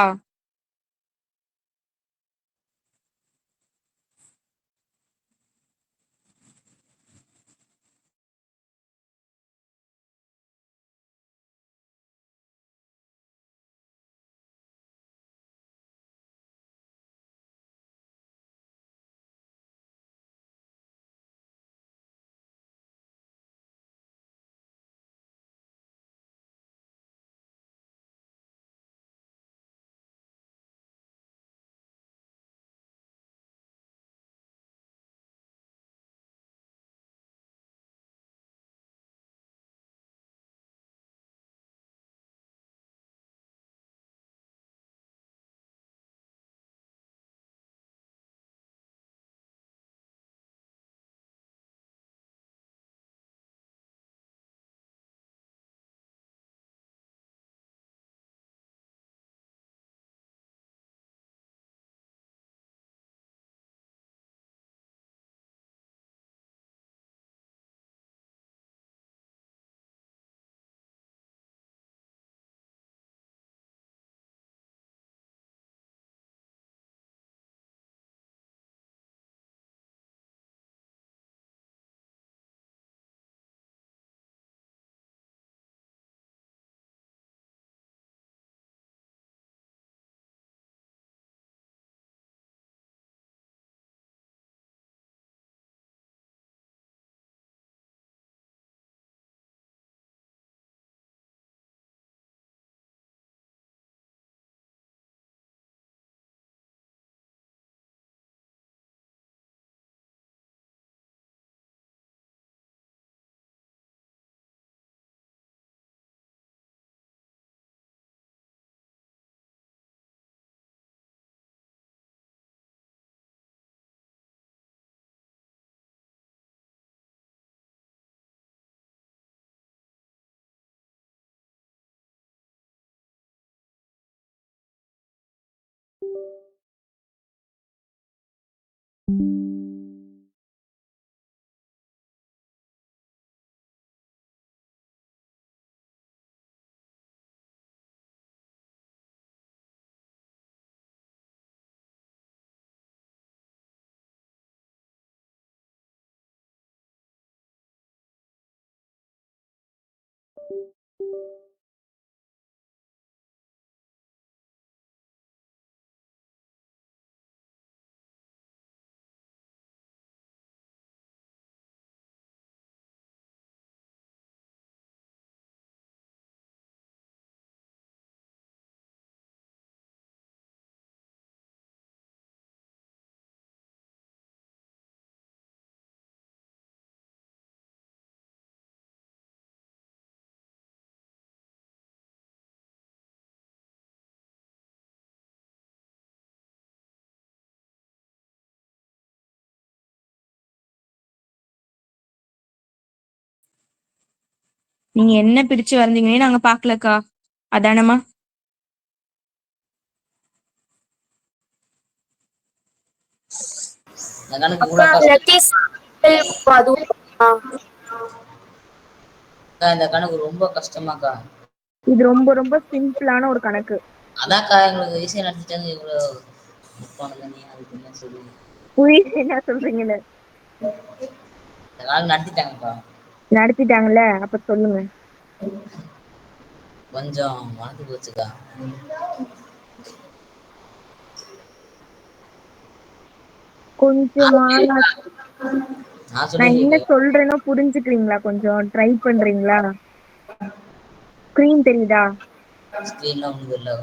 நீங்க என்ன பிரிச்சு வரைஞ்சீங்கன்னே நாங்க பாக்கலக்கா. அதானமா? இந்த கணக்கு அக்கா இவ்வளவு கஷ்டம். அதுவும் அக்கா, இந்த கணக்கு ரொம்ப கஷ்டமாக்கா. இது ரொம்ப ரொம்ப சிம்பிளான ஒரு கணக்கு. அதான்க்கா எங்களுக்கு ஈஸியா நடத்திட்டாங்க. இவ்வளவு முப்பானது நீ அதுக்கு என்ன சொல்லி புரியுது என்ன சொல்றீங்கன்னு. இந்த நாள் நடத்திட்டாங்கக்கா. நடத்திட்டாங்கல்ல, அப்ப சொல்லுங்க. கொஞ்சம் மறந்து போச்சுக்கா. கொஞ்சமா நான் நான் என்ன சொல்லிருக்கேன். சொல்றேனோ புரிஞ்சுக்கிறீங்களா? கொஞ்சம் ட்ரை பண்றீங்களா? ஸ்கிரீன் தெரியுதா? ஸ்கிரீன்ல ஒண்ணு தெரியல.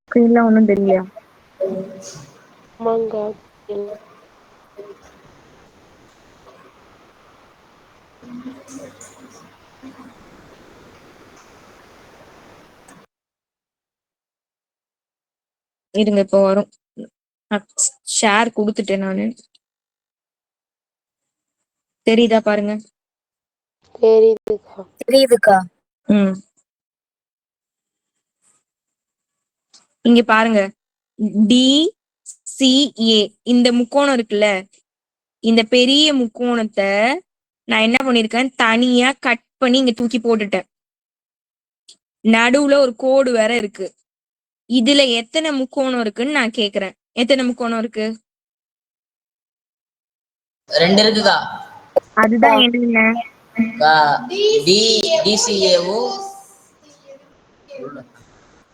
ஸ்கிரீன்ல ஒண்ணும் தெரியலையா? ஆமாங்க. இருங்க, இப்போ வரும். ஷேர் கொடுத்துட்டேன் நானு. தெரியுதா பாருங்க. தெரியுதுக்கா. தெரியுதுக்கா. இங்க பாருங்க. DCA இந்த முக்கோணம் இருக்குல்ல, இந்த பெரிய முக்கோணத்தை நான் என்ன பண்ணிருக்கேன், தனியா கட் பண்ணி இங்க தூக்கி போட்டுட்டேன். நடுவுல ஒரு கோடு வேற இருக்கு. இதுல எத்தனை முக்கோணம் இருக்குன்னு நான் கேக்குறேன். எத்தனை முக்கோணம் இருக்கு? 2 இருக்குக்கா. அதுதான் என்ன? டிசிஏவும்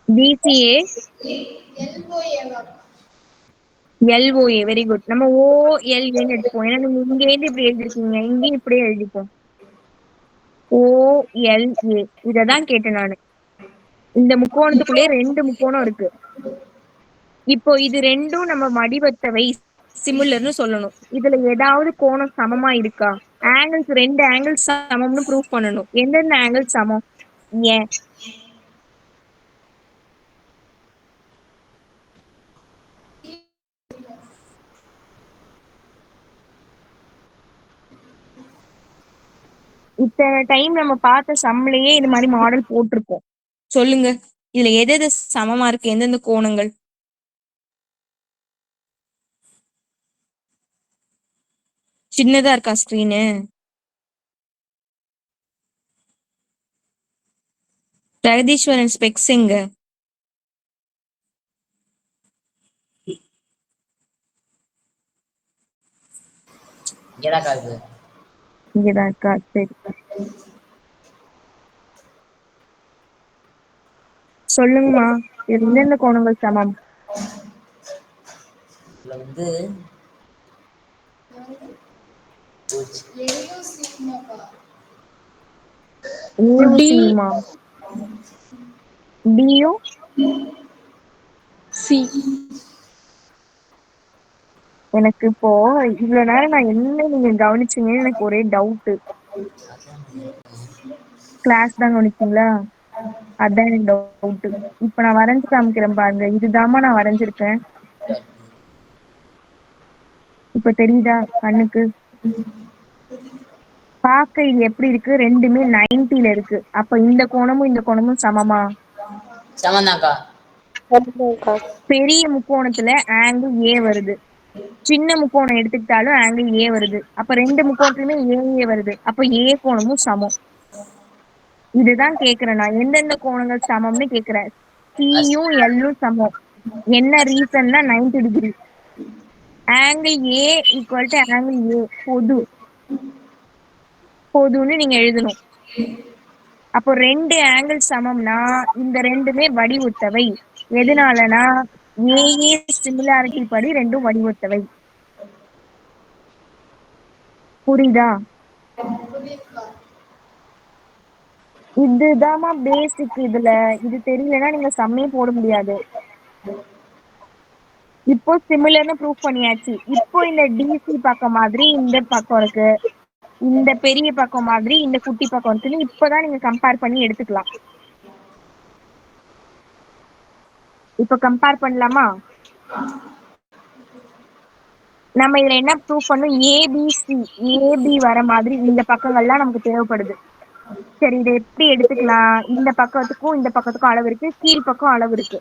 DCA LOA. Very good. நம்ம OLAன்னு எடுத்துப்போம். ஏன்னா நீங்க இங்க இருந்து இப்படி எழுதிருக்கீங்க, இங்கேயும் இப்படியே எழுதிப்போம். OLA இததான் கேட்டேன் நானு. இந்த முக்கோணத்துக்குள்ளேயே 2 முக்கோணம் இருக்கு. இப்போ இது ரெண்டும் நம்ம வடிவத்தை சிமிலர்னு சொல்லணும். இதுல ஏதாவது கோணம் சமமா இருக்கா? ஆங்கிள்ஸ் 2 ஆங்கிள்ஸ் சமம்னு ப்ரூவ் பண்ணணும். எந்தெந்த ஆங்கிள் சமம்? ஏன் இத்தனை டைம் நம்ம பார்த்த சம்லயே இந்த மாதிரி மாடல் போட்டிருப்போம். சொல்லுங்க, இதுல எது எது சமமா இருக்கு? எந்தெந்த கோணங்கள்? சின்னதா இருக்கா ஸ்கிரீனு? ஜெகதீஸ்வரன் ஸ்பெக்ஸ் எங்க? இங்கதாக்கா இருக்கு. இங்கதான் இருக்கா? சரி, சொல்லுங்கம்மா. இதுல எந்தெந்த கோணங்கள் சமம்? இதுல வந்து ஏவும் டி சியுமா? டியும் சி. எனக்கு இப்போ இவ்வளவு நேரம் நான் என்ன நீங்க கவனிச்சீங்கன்னு எனக்கு ஒரே டவுட். கிளாஸ் தான் கவனிச்சீங்களா? அதான் எனக்கு டவுட். இப்ப நான் வரைஞ்சு காமிக்கிறேன் பாருங்க. இதுதாம்மா நான் வரைஞ்சிருக்கேன். இப்ப தெரியுதா கண்ணுக்கு? பார்க்க இது எப்படி இருக்கு? ரெண்டுமே 90ல இருக்கு. அப்ப இந்த கோணமும் இந்த கோணமும் சமமா? சமந்தாக்கா. ஆமாக்கா. பெரிய முக்கோணத்துல ஆங்கிள் ஏ வருது, சின்ன முக்கோணம் எடுத்துக்கிட்டாலும் ஆங்கிள் ஏ வருது. அப்ப 2 முக்கோணத்துலயுமே ஏ வருது. அப்ப ஏ கோணமும் சமம். இதுதான் கேக்குறேன் நான். எந்தெந்த கோணங்கள் சமம்னு கேக்குறேன். சியும் எல்லும் சமம். என்ன ரீசன்னா 90 degree. Angle A equal to angle A பொதுன்னு நீங்க எழுதணும். அப்போ 2 ஆங்கிள் சமம்னா இந்த ரெண்டுமே வடிவொத்தவை. எதனாலனா ஏஏ சிமிலாரிட்டி படி ரெண்டும் வடிவொத்தவை. புரியுதா? இதுதாம்மா பேசிக். இதுல இது தெரியலன்னா நீங்க சம்மே போட முடியாது. இப்போ சிமிலர்னு ப்ரூவ் பண்ணியாச்சு. இப்போ இந்த டிசி பக்கம் மாதிரி இந்த பக்கம் இருக்கு, இந்த பெரிய பக்கம் மாதிரி இந்த குட்டி பக்கம் இருக்குன்னு இப்பதான் நீங்க கம்பேர் பண்ணி எடுத்துக்கலாம். இப்ப கம்பேர் பண்ணலாமா? நம்ம இதுல என்ன ப்ரூவ் பண்ணும்? ஏபிசி ஏபி வர மாதிரி இந்த பக்கங்கள்லாம் நமக்கு தேவைப்படுது. சரி, இதை எப்படி எடுத்துக்கலாம்? இந்த பக்கத்துக்கும் இந்த பக்கத்துக்கும் அளவு இருக்கு, கீழ் பக்கம் அளவு இருக்கு.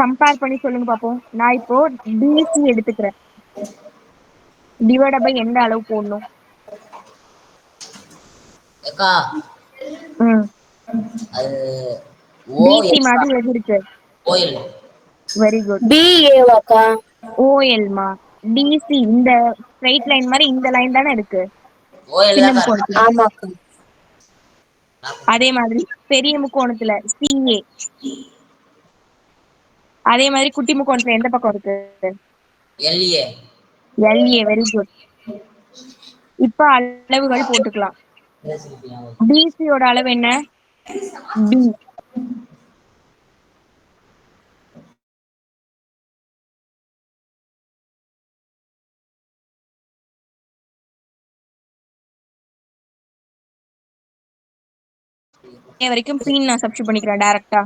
கம்பேர் பண்ணி சொல்லுங்க பாப்போம். நான் இப்போ பிசி எடுத்துக்கிறேன். டிவைட் பை எந்த அளவு போடணும்? அக்கா அது பிசி மாதிரி எது இருக்கு? ஓஎல். Very good. பிஏவாக்கா? ஓஎல்மா. டிசி இந்த ஸ்ட்ரைட் லைன் மாதிரி இந்த லைன் தானே இருக்கு ஓஎல் சின்ன தான் முக்கோணத்துல. ஆமாக்கா. அதே மாதிரி பெரிய முக்கோணத்துல சிஏ. அதே மாதிரி குட்டி முக்கோணத்துல எந்த பக்கம் இருக்கு? எல்ஏ. எல்ஏ. Very good. இப்ப அளவுகள் போட்டுக்கலாம். பிசியோட அளவு என்ன? பி. வரைக்கும் பி நான் சப்ஸ்டிட் பண்ணிக்கிறேன் டைரக்டா.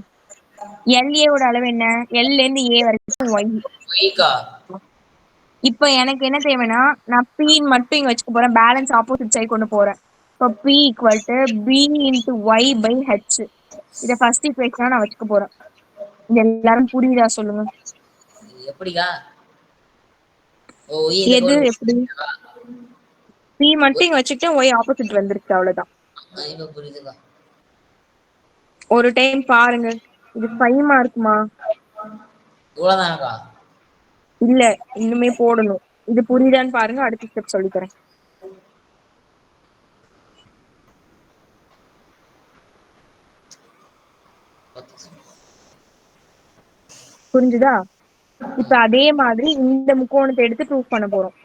எல்ஏவோட அளவு என்ன? எல்ல இருந்து ஏ வரைக்கும் ஒய். ஒய்க்கா. இப்போ எனக்கு என்ன தேவைன்னா நான் பி மட்டும் இங்க வச்சுக்க போறேன், பேலன்ஸ் ஆப்போசிட் சைடு கொண்டு போறேன். இப்போ P equal to P into Y by H. இதை ஃபர்ஸ்ட் ஈக்குவேஷனா நான் வச்சுக்க போறேன். இது எல்லாரும் புரியுதா சொல்லுங்க? எப்படிக்கா? எது எப்படி? பி மட்டும் இங்க வச்சுக்கிட்டேன், ஒய் ஆப்போசிட் வந்துருச்சு, அவ்வளவுதான். புரியுதுக்கா. ஒரு டைம் பாருங்க. இது 5 மார்க்குமா? இவ்வளவுதானக்கா? இல்ல, இன்னுமே போடணும். இது புரியுதான்னு பாருங்க, அடுத்த ஸ்டெப் சொல்லித்தரேன். புரிஞ்சுதா? இப்ப அதே மாதிரி இந்த முக்கோணத்தை எடுத்து ப்ரூவ் பண்ண போறோம்.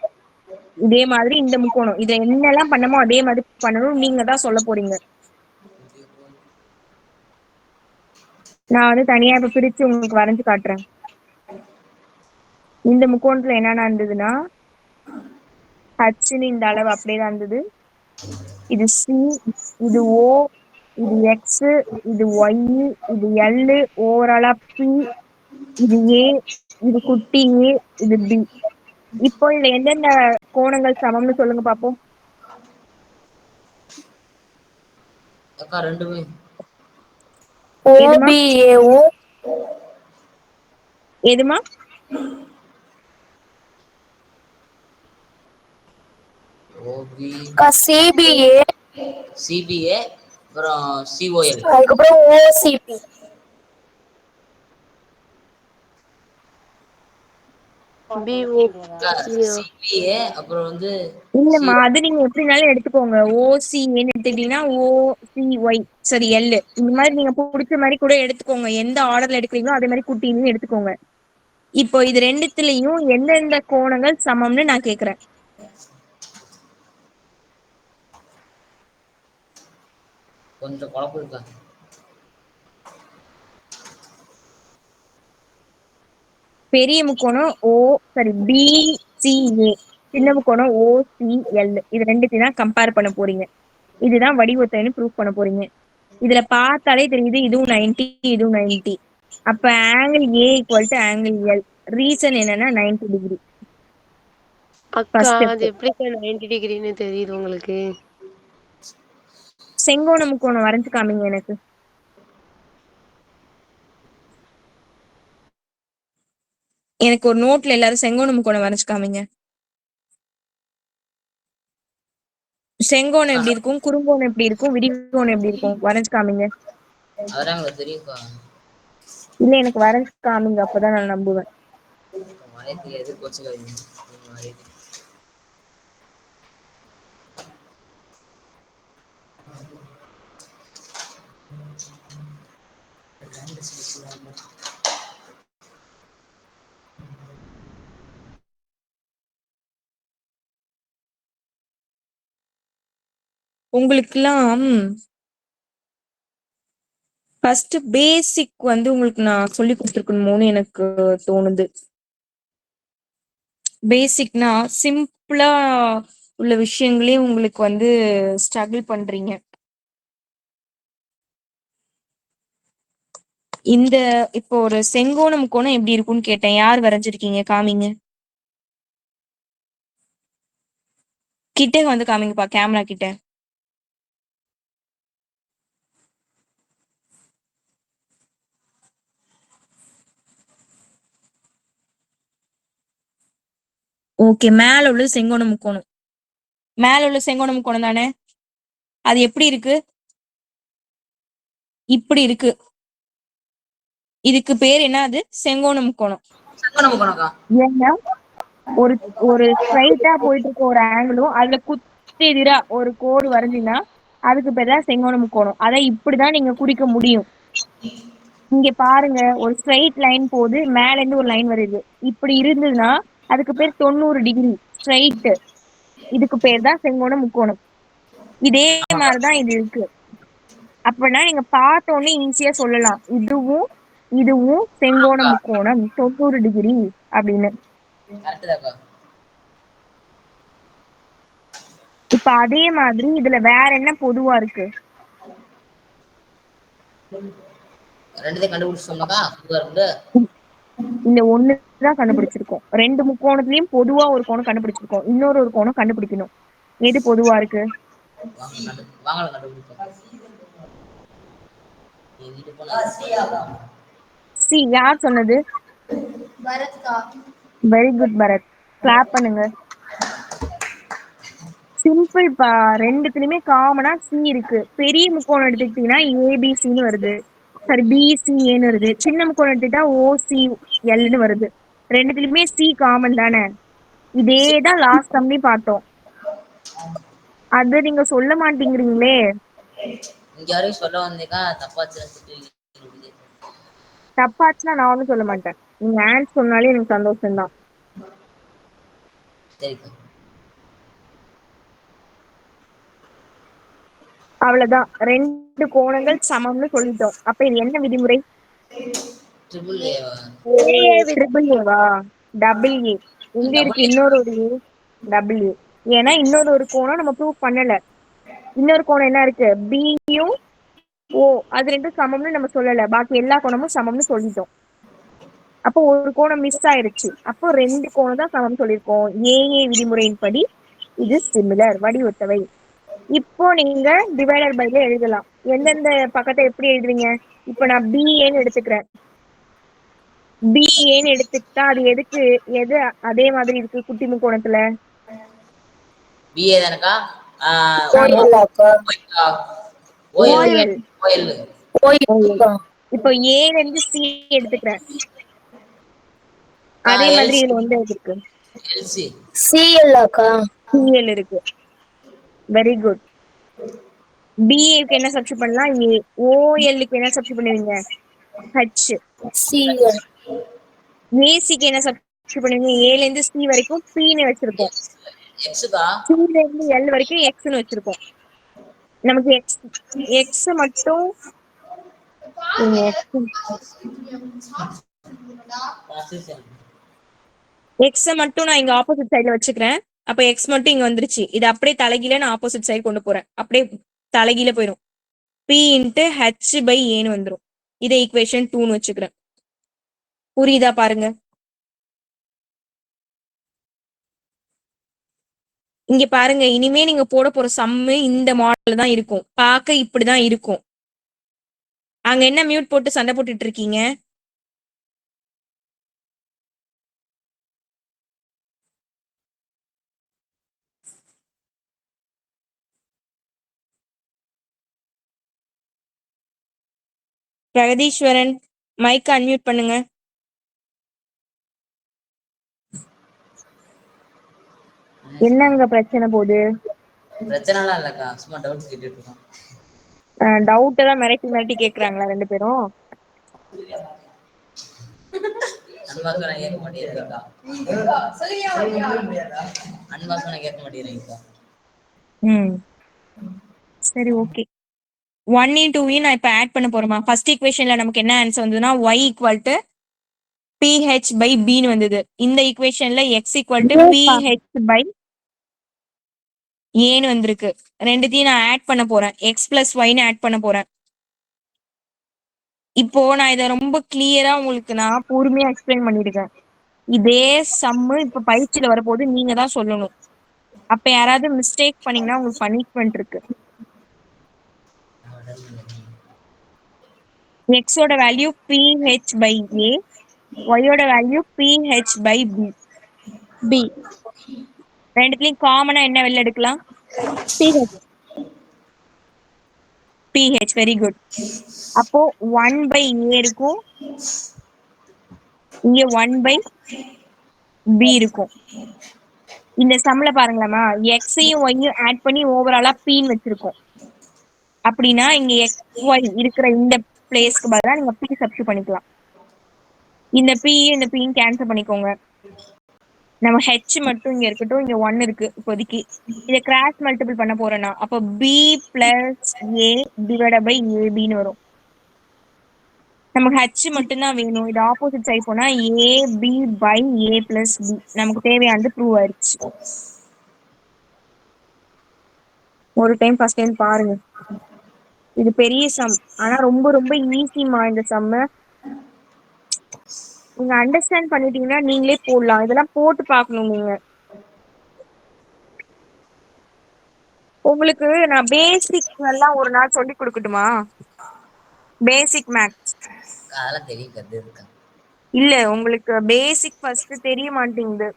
இதே மாதிரி இந்த முக்கோணம், இதை என்னெல்லாம் பண்ணமோ அதே மாதிரி பண்ணணும். நீங்க தான் சொல்ல போறீங்க. நான் வந்து தனியா இப்ப பிரிச்சு உங்களுக்கு வரைஞ்சு காட்டுறேன். இந்த முக்கோணத்துல என்னென்ன இருந்ததுன்னா ஹச்ன்னு இந்த அளவு அப்படியே தான் இருந்தது. இது சி, இது ஓ, இது எக்ஸ், இது ஒய், இது எல், ஓவராலா பி, இது ஏ, இது குட்டி ஏ, இது பி. இப்போ இதுல எந்தெந்த கோணங்கள் சமம்னு சொல்லுங்க பாப்போம். அக்கா ரெண்டுமே. ஓபிஏஓ. எதுமா? ஓபி. சிபிஏ. சிபிஏ. அப்புறம் சிஓஎல். அதுக்கப்புறம் ஓசிபி. சிபிஏ அப்புறம் வந்து இல்லம்மா, அது நீங்க எப்படினாலும் எடுத்துக்கோங்க. ஓசின்னு எடுத்துக்கிட்டீங்கன்னா ஓசிஒய், சரி எல், இந்த மாதிரி நீங்க பிடிச்ச மாதிரி கூட எடுத்துக்கோங்க. எந்த ஆர்டர்ல எடுக்கிறீங்களோ அதே மாதிரி குட்டின்னு எடுத்துக்கோங்க. இப்போ இது ரெண்டுத்துலயும் எந்தெந்த கோணங்கள் சமம்னு நான் கேக்குறேன். கொஞ்சம் குழப்பம் இருக்கா? பெரிய முக்கோணம் பிசிஏ, சின்ன முக்கோணம் ஓசிஎல். இது ரெண்டுத்தையும் தான் கம்பேர் பண்ண போறீங்க. இதுதான் வடிவத்தைன்னு ப்ரூவ் பண்ண போறீங்க. இதுல பார்த்தாலே தெரியுது, இதுவும் 90, இதுவும் 90. அப்ப angle A equal to angle L. Reason என்னன்னா 90 டிகிரி. அக்கா அது எப்படி 90 டிகிரின்னு தெரியுது உங்களுக்கு? செங்கோண முக்கோணம் வரைஞ்சு காமிங்க எனக்கு. எனக்கு ஒரு நோட்ல எல்லாரும் செங்கோண முக்கோணம் வரைஞ்சு காமிங்க. செங்கோணம் எப்படி இருக்கும், குறுங்கோணம் எப்படி இருக்கும், விரிகோணம் எப்படி இருக்கும், வரைஞ்சு காமிங்க. அதெல்லாம் உங்களுக்கு தெரியும்க்கா. இல்ல, எனக்கு வரைஞ்சு காமிங்க, அப்பதான் நான் நம்புவேன். உங்களுக்குலாம் ஃபர்ஸ்ட் பேசிக் வந்து உங்களுக்கு நான் சொல்லி கொடுத்துருக்கணுமோன்னு எனக்கு தோணுது. பேசிக்னா சிம்பிளா உள்ள விஷயங்களே உங்களுக்கு வந்து ஸ்ட்ரகிள் பண்றீங்க. இந்த இப்போ ஒரு செங்கோணம் கோணம் எப்படி இருக்கும்னு கேட்டேன். யார் வரைஞ்சிருக்கீங்க? காமிங்க. கிட்ட வந்து காமிங்கப்பா, கேமரா கிட்ட. ஓகே, மேல உள்ள செங்கோண முக்கோணம். மேல உள்ள செங்கோண முக்கோணம் தானே? அது எப்படி இருக்கு? இப்படி இருக்கு. இதுக்கு பேர் என்ன? அது செங்கோண முக்கோணம். ஏன்னா ஒரு ஒரு ஸ்ட்ரைட்டா போயிட்டு இருக்க ஒரு ஆங்கிளும் அதுல குத்தெதிரா ஒரு கோடு வரைஞ்சினா அதுக்கு பேர் தான் செங்கோண முக்கோணம். அதை இப்படிதான் நீங்க குறிக்க முடியும். இங்க பாருங்க, ஒரு ஸ்ட்ரைட் லைன் போது மேல இருந்து ஒரு லைன் வருது. இப்படி இருந்ததுன்னா அதுக்கு பேர் 90 டிகிரி ஸ்ட்ரைட். இதுக்கு பேர் தான் செங்கோண முக்கோணம். இதே மாதிரிதான் இது இருக்கு. அப்படின்னா நீங்க பார்த்தோன்னே ஈஸியா சொல்லலாம், இதுவும் இதுவும் செங்கோண முக்கோணம் 90 டிகிரி அப்படின்னு. இப்ப அதே மாதிரி இதுல வேற என்ன பொதுவா இருக்கு? இந்த ஒண்ணுதான் கண்டுபிடிச்சிருக்கோம். ரெண்டு முக்கோணத்துலயும் பொதுவா ஒரு கோணம் கண்டுபிடிச்சிருக்கோம். இன்னொரு ஒரு கோணம் கண்டுபிடிக்கணும். எது பொதுவா இருக்கு? சி. யார் சொன்னது? வெரி குட் பரத், கிளாப் பண்ணுங்க. சிம்பிள் பா, ரெண்டுத்துலயுமே காமனா சி இருக்கு. பெரிய முக்கோணம் எடுத்துக்கிட்டீங்கன்னா ஏபிசின்னு வருது, சரி பிசிஏன்னு வருது. சின்ன முக்கோணம் எடுத்துக்கிட்டா ஓசிஎல்னு வருது. ரெண்டுத்துலயுமே சி காமன் தானே? இதேதான் லாஸ்ட் டைம்லயும் பார்த்தோம். அது நீங்க சொல்ல மாட்டேங்கிறீங்களே. தப்பாச்சுன்னா நான் ஒன்னும் சொல்ல மாட்டேன். நீங்க ஆன்சர் சொன்னாலே எனக்கு சந்தோஷம்தான். அவ்வளவுதான், ரெண்டு கோணங்கள் சமம்னு சொல்லிட்டோம். அப்ப இது என்ன விதிமுறை? Triple Eva? டபுள் ஏ எங்க இருக்கு? இன்னொரு ஒரு ஏ, டபுள் ஏ. ஏன்னா இன்னொரு ஒரு கோணம் நம்ம ப்ரூவ் பண்ணல. இன்னொரு கோணம் என்ன இருக்கு? பியும் ஓ, அது ரெண்டும் சமம்னு நம்ம சொல்லல. பாக்கி எல்லா கோணமும் சமம்னு சொல்லிட்டோம். அப்போ ஒரு கோணம் மிஸ் ஆயிருச்சு. அப்போ ரெண்டு கோணம் தான் சமம் சொல்லியிருக்கோம். ஏஏ விதிமுறையின் படி இது சிமிலர், வடிவத்தவை. இப்போ நீங்க டிவைடர் பைல எழுதலாம். எந்தெந்த பக்கத்தை எப்படி எழுதுவீங்க? இப்ப நான் பிஏன்னு எடுத்துக்கிறேன். பிஏன்னு எடுத்துக்கிட்டா அது எதுக்கு எது அதே மாதிரி இருக்கு குட்டி முக்கோணத்துல? இப்போ ஏல இருந்து சி எடுத்துக்கிறேன். அதே மாதிரி இதுல வந்து எது இருக்கு? சிஎல் இருக்கு. Very good. பிஏக்கு என்ன சப்ஸ்டிட் பண்ணலாம்? ஏ. ஓஎல்லுக்கு என்ன சப்ஸ்டிட் பண்ணுவீங்க? ஹச். சிஎல். ஏசிக்கு என்ன சப்ஸ்டிட் பண்ணுவீங்க? ஏல இருந்து சி வரைக்கும் பின்னு வச்சிருக்கோம். சில இருந்து எல் வரைக்கும் எக்ஸ்னு வச்சிருக்கோம். நமக்கு எக்ஸ் எக்ஸ் மட்டும் எக்ஸ மட்டும் நான் இங்க ஆப்போசிட் சைடுல வச்சுக்கிறேன். அப்ப எக்ஸ் மட்டும் இங்க வந்துருச்சு. இது அப்படியே தலைகீழ நான் ஆப்போசிட் சைடு கொண்டு போறேன். அப்படியே தலைகீழ போயிடும். பி இன்ட்டு ஹெச் பை ஏன்னு வந்துடும். இதை ஈக்குவேஷன் 2ன்னு வச்சுக்கிறேன். புரியுதா பாருங்க. இங்க பாருங்க, இனிமே நீங்க போட போற சம்மு இந்த மாடல் தான் இருக்கும். பார்க்க இப்படிதான் இருக்கும். அங்க என்ன மியூட் போட்டு சண்டை போட்டுட்டு இருக்கீங்க? பிரகதீஸ்வரன், மைக் அன்மியூட் பண்ணுங்க. என்னங்க பிரச்சனை போகுது? பிரச்சனைலாம் இல்லக்கா, சும்மா டவுட் கேட்டுட்டு இருக்கோம். டவுட் எல்லாம் மிரட்டி மிரட்டி கேக்குறாங்களா ரெண்டு பேரும்? அன்பாஸ் நான் கேட்க மாட்டேங்கிறேன்க்கா. அன்பாஸ் நான் கேட்க மாட்டேங்கிறேன்க்கா. ம் சரி ஓகே. 1 இன் 2 நான் இப்ப ஆட் பண்ண போறோமா? ஃபர்ஸ்ட் ஈக்குவேஷன்ல நமக்கு என்ன ஆன்சர் வந்ததுன்னா y equal to ph by bன்னு வந்தது. இந்த ஈக்குவேஷன்ல x equal to ph by ஏன்னு வந்திருக்கு. ரெண்டுத்தையும் நான் ஆட் பண்ண போறேன். x பிளஸ் ஒய்னு ஆட் பண்ண போறேன். இப்போ நான் இதை ரொம்ப கிளியரா உங்களுக்கு நான் பொறுமையா எக்ஸ்பிளைன் பண்ணிருக்கேன். இதே சம்மு இப்ப பயிற்சியில வரப்போது நீங்க தான் சொல்லணும். அப்ப யாராவது மிஸ்டேக் பண்ணீங்கன்னா உங்களுக்கு பனிஷ்மெண்ட் இருக்கு. எக்ஸோட வேல்யூ ph பை a, ஒய்யோட value ph by b. B. ரெண்டுத்துலயும் காமனா என்ன வெளில எடுக்கலாம்? ph. Very good. அப்போ 1 பை a இருக்கும், இங்க 1 பை b இருக்கும். இந்த சம்ல பாருங்களேமா, எக்ஸையும் ஒய்யும் ஆட் பண்ணி ஓவராலா pன்னு வச்சிருக்கோம். அப்படின்னா இங்க எக்ஸ் ஒய் இருக்கிற இந்த பிளேஸ்க்கு பதிலா நீங்க p சப்ஸ்டிட் பண்ணிக்கலாம். இந்த p இந்த p கேன்சல் பண்ணிக்கோங்க. நம்ம h மட்டும் இங்க இருக்கட்டும். இங்க 1 இருக்கு இப்போதைக்கு. இதை கிராஸ் மல்டிபிள் பண்ண போறேன்னா அப்போ b plus a divide by abன்னு வரும். நமக்கு h மட்டும்தான் வேணும். இது ஆப்போசிட் சைட் போனா ab by a plus b. நமக்கு தேவையானது ப்ரூவ் ஆயிடுச்சு. ஒரு டைம் ஃபர்ஸ்ட் டைம் பாருங்க. இது பெரிய சம், ஆனா ரொம்ப ரொம்ப ஈஸிமா. இந்த சம்ம நீங்க அண்டர்ஸ்டாண்ட் பண்ணிட்டீங்கன்னா நீங்களே போடலாம். இதெல்லாம் போட்டு பார்க்கணும் நீங்க. உங்களுக்கு நான் பேசிக் எல்லாம் ஒரு நாள் சொல்லி கொடுக்கட்டுமா? பேசிக் மேக்ஸ் அதெல்லாம் தெரியும் கத்து இருக்கா. இல்ல, உங்களுக்கு பேசிக் ஃபர்ஸ்ட் தெரிய மாட்டேங்குது.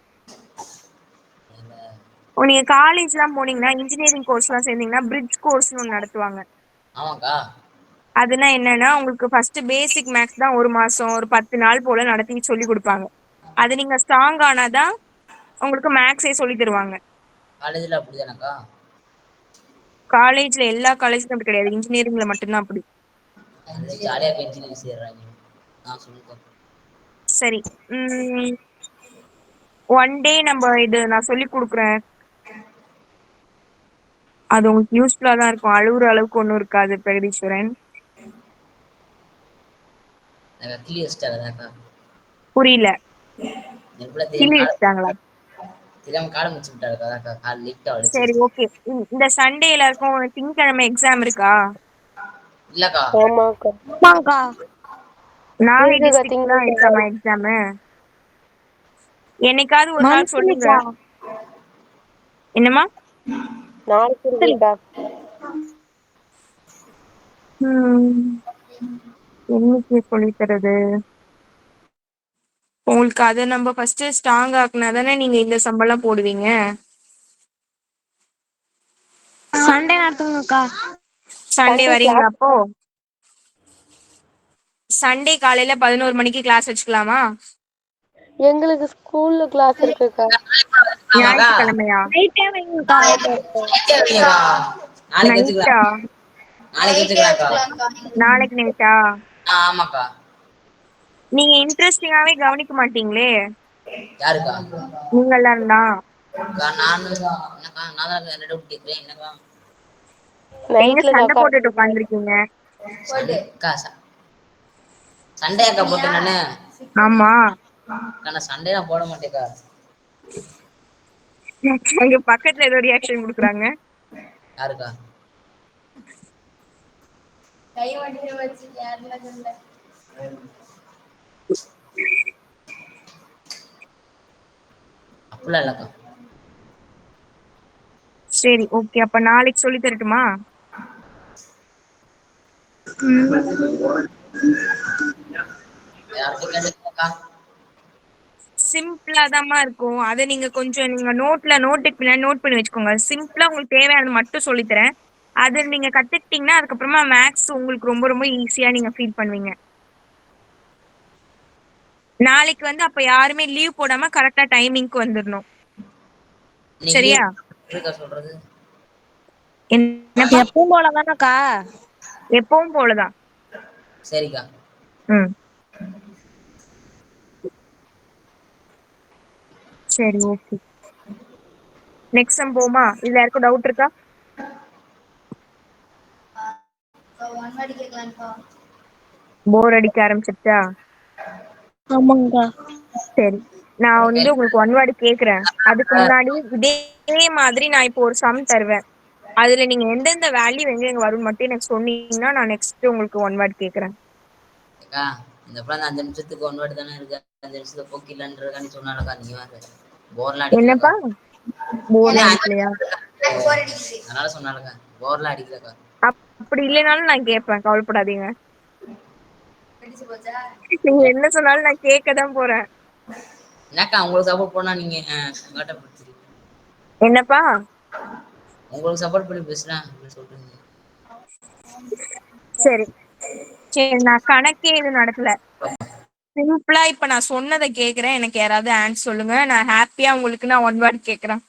நீங்க காலேஜ் எல்லாம் போனீங்கன்னா இன்ஜினியரிங் கோர்ஸ் எல்லாம் சேர்ந்தீங்கன்னா பிரிட்ஜ் கோர்ஸ்னு ஒன்று நடத்துவாங்க. ஆமாக்கா. அதுனா என்னன்னா உங்களுக்கு ஃபர்ஸ்ட் பேசிக் மேக்ஸ் தான் ஒரு மாசம் ஒரு 10 நாள் போல நடத்தி சொல்லி கொடுப்பாங்க. அது நீங்க ஸ்ட்ராங் ஆனாதான் உங்களுக்கு மேக்ஸே சொல்லி தருவாங்க. காலேஜ்ல அப்படிதானக்கா? காலேஜ்ல எல்லா காலேஜ்லயும் அப்படி கிடையாது, இன்ஜினியரிங்ல மட்டும்தான் அப்படி. ஜாலியா இன்ஜினியரிங் சேர்றாங்க. நான் சொல்லுங்க. சரி, ஒன் டே நம்ம இது நான் சொல்லி கொடுக்குறேன். அது உங்களுக்கு யூஸ்ஃபுல்லா தான் இருக்கும். அழுகுற அளவுக்கு ஒன்றும் இருக்காது பிரகதீஸ்வரன். கிளி வச்சிட்டாங்கக்கா. புரியல. எப்பல கிளி தெரியும் வச்சுட்டாங்களா? தெரியாம காலை முடிச்சு விட்டாருக்கா. கால் லிஃப்ட் அடிச்சு. சரி ஓகே. இந்த சண்டே எல்லாருக்கும் திங்கக்கிழமை எக்ஸாம் இருக்கா? இல்லக்கா. ஆமாக்கா. ஆமாக்கா. நாகை இருக்குக்கா. டிஸ்ட்ரிக்ட் தான் இருக்காமா எக்ஸாம்? என்னைக்காவது ஒரு நாள் சொல்லுங்க. மந்த்லிக்கா? என்னமா? நாளைக்கு இருக்குக்கா. என்னைக்கு சொல்லி தரது உங்களுக்கு? அதை நம்ம ஃபர்ஸ்ட் ஸ்ட்ராங் ஆக்குனா தானே நீங்க இந்த சம்பளம் போடுவீங்க. சண்டே நடத்துங்கக்கா. சண்டே சண்டே வரீங்களா? கிளாஸ். அப்போ சண்டே காலையில 11 மணிக்கு கிளாஸ் வச்சுக்கலாமா? எங்களுக்கு ஸ்கூல்ல கிளாஸ் இருக்குக்கா. ஞாயிற்றுக்கிழமையா? நைட்டே வைங்கக்கா. நாளைக்கு நைட்டா? வச்சுக்கலாம். நாளைக்கு வச்சுக்கலாம்க்கா. நாளைக்கு நைட்டா? ஆமாக்கா. நீங்க இன்ட்ரெஸ்டிங்காவே கவனிக்க மாட்டீங்களே. யாருக்கா? நீங்க எல்லாரும் தான். என்னக்கா நான் தான் ரெண்டு டவுட் கேட்குறேன். என்னக்கா எங்க நைட்ல சண்டை தாக்கா. போட்டுட்டு உட்காந்துருக்கீங்க? சண்டே அக்கா போட்டேன் நானு. ஆமா, நான் சண்டே நான் போட மாட்டேக்கா. எங்க பக்கத்துல ஏதோ ரியாக்ஷன் கொடுக்குறாங்க. யாருக்கா? அப்படிலாம் இல்லக்கா. சரி ஓகே, அப்ப நாளைக்கு சொல்லி தரட்டுமா? யார்கிட்ட கேட்டுக்கா? சிம்பிளா தாம்மா இருக்கும். அதை நீங்க கொஞ்சம் நீங்க நோட்டுக்கு பின்னாடி நோட் பண்ணி வச்சுக்கோங்க. சிம்பிளா உங்களுக்கு தேவையானது மட்டும் சொல்லித்தரேன். அது நீங்க கத்துக்கிட்டீங்கன்னா அதுக்கப்புறமா மேக்ஸ் உங்களுக்கு ரொம்ப ரொம்ப ஈஸியா நீங்க ஃபீல் பண்ணுவீங்க. நாளைக்கு வந்து அப்ப யாருமே லீவ் போடாம கரெக்டா டைமிங்க்கு வந்துடணும். சரியா? சொல்றது என்னப்பா? எப்பவும் போல தானக்கா? எப்பவும் போலதான். சரிக்கா. சரி ஓகே. நெக்ஸ்ட் சம் போமா? இதுல யாருக்கும் டவுட் இருக்கா? போர் அடிக்க ஆரம்பிச்சிருச்சா? ஆமாங்கக்கா. சரி, நான் வந்து உங்களுக்கு ஒன் வேர்டு கேக்குறேன். அதுக்கு முன்னாடி இதே மாதிரி நான் இப்போ ஒரு சம் தருவேன். அதுல நீங்க எந்தெந்த வேல்யூ எங்க வரும் மட்டும் எனக்கு சொன்னீங்கன்னா நான் நெக்ஸ்ட் உங்களுக்கு ஒன் வேர்டு கேக்குறேன். அக்கா இந்த படம் 5 நிமிஷத்துக்கு ஒன் வேர்டு தானே இருக்கு. 5 நிமிஷத்துல போக்கிடலான்றக்கா நீ சொன்னாலக்கா நீ வேற போர்லாம் அடிக்கலக்கா. என்னப்பா போர்ல ஏன்னா அடிக்கலையா? அதனால சொன்னாலக்கா போர்லாம் அடிக்கலக்கா. அப்படி இல்லைனாலும் நான் கேட்பேன், கவலைப்படாதீங்க. நீங்க என்ன சொன்னாலும் நான் கேட்க தான் போறேன். என்னக்கா உங்களுக்கு சப்போர்ட் பண்ணா நீங்க காட்டப்படுத்துறீங்க. என்னப்பா? உங்களுக்கு சப்போர்ட் பண்ணி பேசுறேன் அப்படின்னு சொல்றீங்க. சரி சரி, நான் கணக்கே இது நடக்கல. சிம்பிளா இப்ப நான் சொன்னதை கேக்குறேன், எனக்கு யாராவது ஆன்சர் சொல்லுங்க. நான் ஹாப்பியா உங்களுக்கு நான் ஒன் வேர்ட் கேக்குறேன்.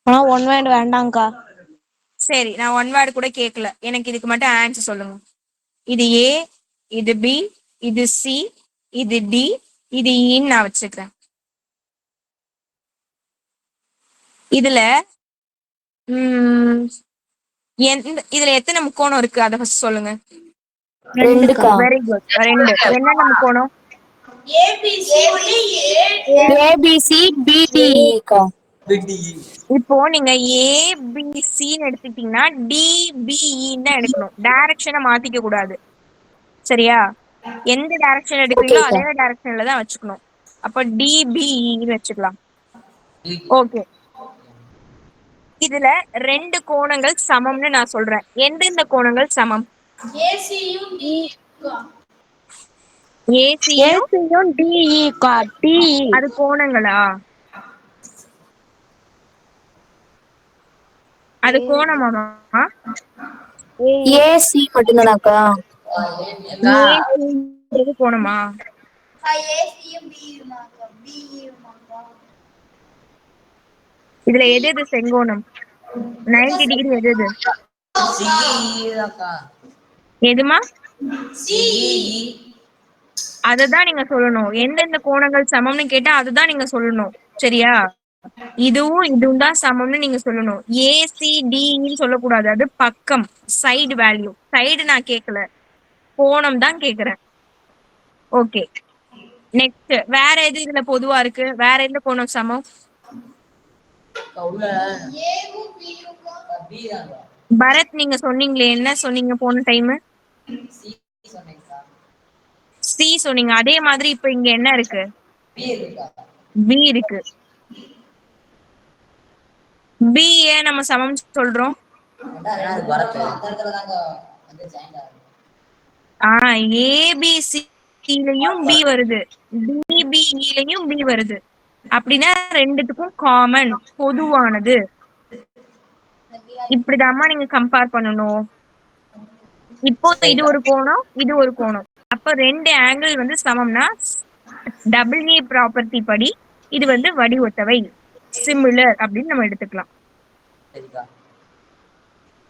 ஆனா ஒன் வேர்டு வேண்டாங்க்கா. சரி, நான் ஒன் வேர்டு கூட கேட்கல, எனக்கு இதுக்கு மட்டும் ஆன்சர் சொல்லுங்க. இது ஏ, இது பி, இது சி, இது டி, இது ஈன்னு நான் வச்சுக்கிறேன். இதுல இதுல எத்தனை முக்கோணம் இருக்கு அதை ஃபர்ஸ்ட் சொல்லுங்க. ரெண்டுக்கா. வெரி குட், ரெண்டு. என்னென்ன முக்கோணம்? ஏபிசி பிடிஇக்கா. இப்போ நீங்க ஏபிசின்னு எடுத்துக்கிட்டீங்கன்னா டிபிஇன்னு தான் எடுக்கணும். டைரக்ஷனை மாத்திக்க கூடாது, சரியா? எந்த டைரக்ஷன் எடுக்கிறீங்களோ ஓகேக்கா. அதே டைரக்ஷன்ல தான் வச்சுக்கணும். அப்ப டிபிஇன்னு வச்சுக்கலாம். ஓகே, இதுல ரெண்டு கோணங்கள் சமம்னு நான் சொல்றேன். எந்தெந்த கோணங்கள் சமம்? ஏசியும் ஏசியும் டிஇக்கா. டிஇ அது கோணங்களா? அது கோணமாமா? ஏசி மட்டும்தானாக்கா? ஏசின்றது கோணமா? இதுல எது எது செங்கோணம்? 90 டிகிரி எது எது? எதுமா? அதுதான் நீங்க சொல்லணும். எந்தெந்த கோணங்கள் சமம்னு கேட்டா அதுதான் நீங்க சொல்லணும், சரியா? இதுவும் இதுவும் தான் சமம்னு நீங்க சொல்லணும். ஏசிடின்னு சொல்லக்கூடாது, அது பக்கம், சைடு வேல்யூ. சைடு நான் கேட்கல, கோணம் தான் கேக்குறேன். ஓகே, நெக்ஸ்ட் வேற எது இதுல பொதுவா இருக்கு? வேற எந்த கோணம் சமம்? பரத், நீங்க சொன்னீங்களே, என்ன சொன்னீங்க போன டைம்? சி சொன்னீங்க. அதே மாதிரி இப்ப இங்க என்ன இருக்கு? பி இருக்கு. பி ஏன் நம்ம சமம் சொல்றோம்? ஏபிசிலையும் பி வருது, டிபிஇலையும் பி வருது. அப்படின்னா ரெண்டுத்துக்கும் காமன், பொதுவானது. இப்படிதாம்மா நீங்க கம்பேர் பண்ணணும். இப்போ இது ஒரு கோணம், இது ஒரு கோணம். அப்ப ரெண்டு ஆங்கிள் வந்து சமம்னா டபிள்யூ ப்ராப்பர்ட்டி படி இது வந்து வடிவொத்தவை, சிமிலர் அப்படின்னு நம்ம எடுத்துக்கலாம்.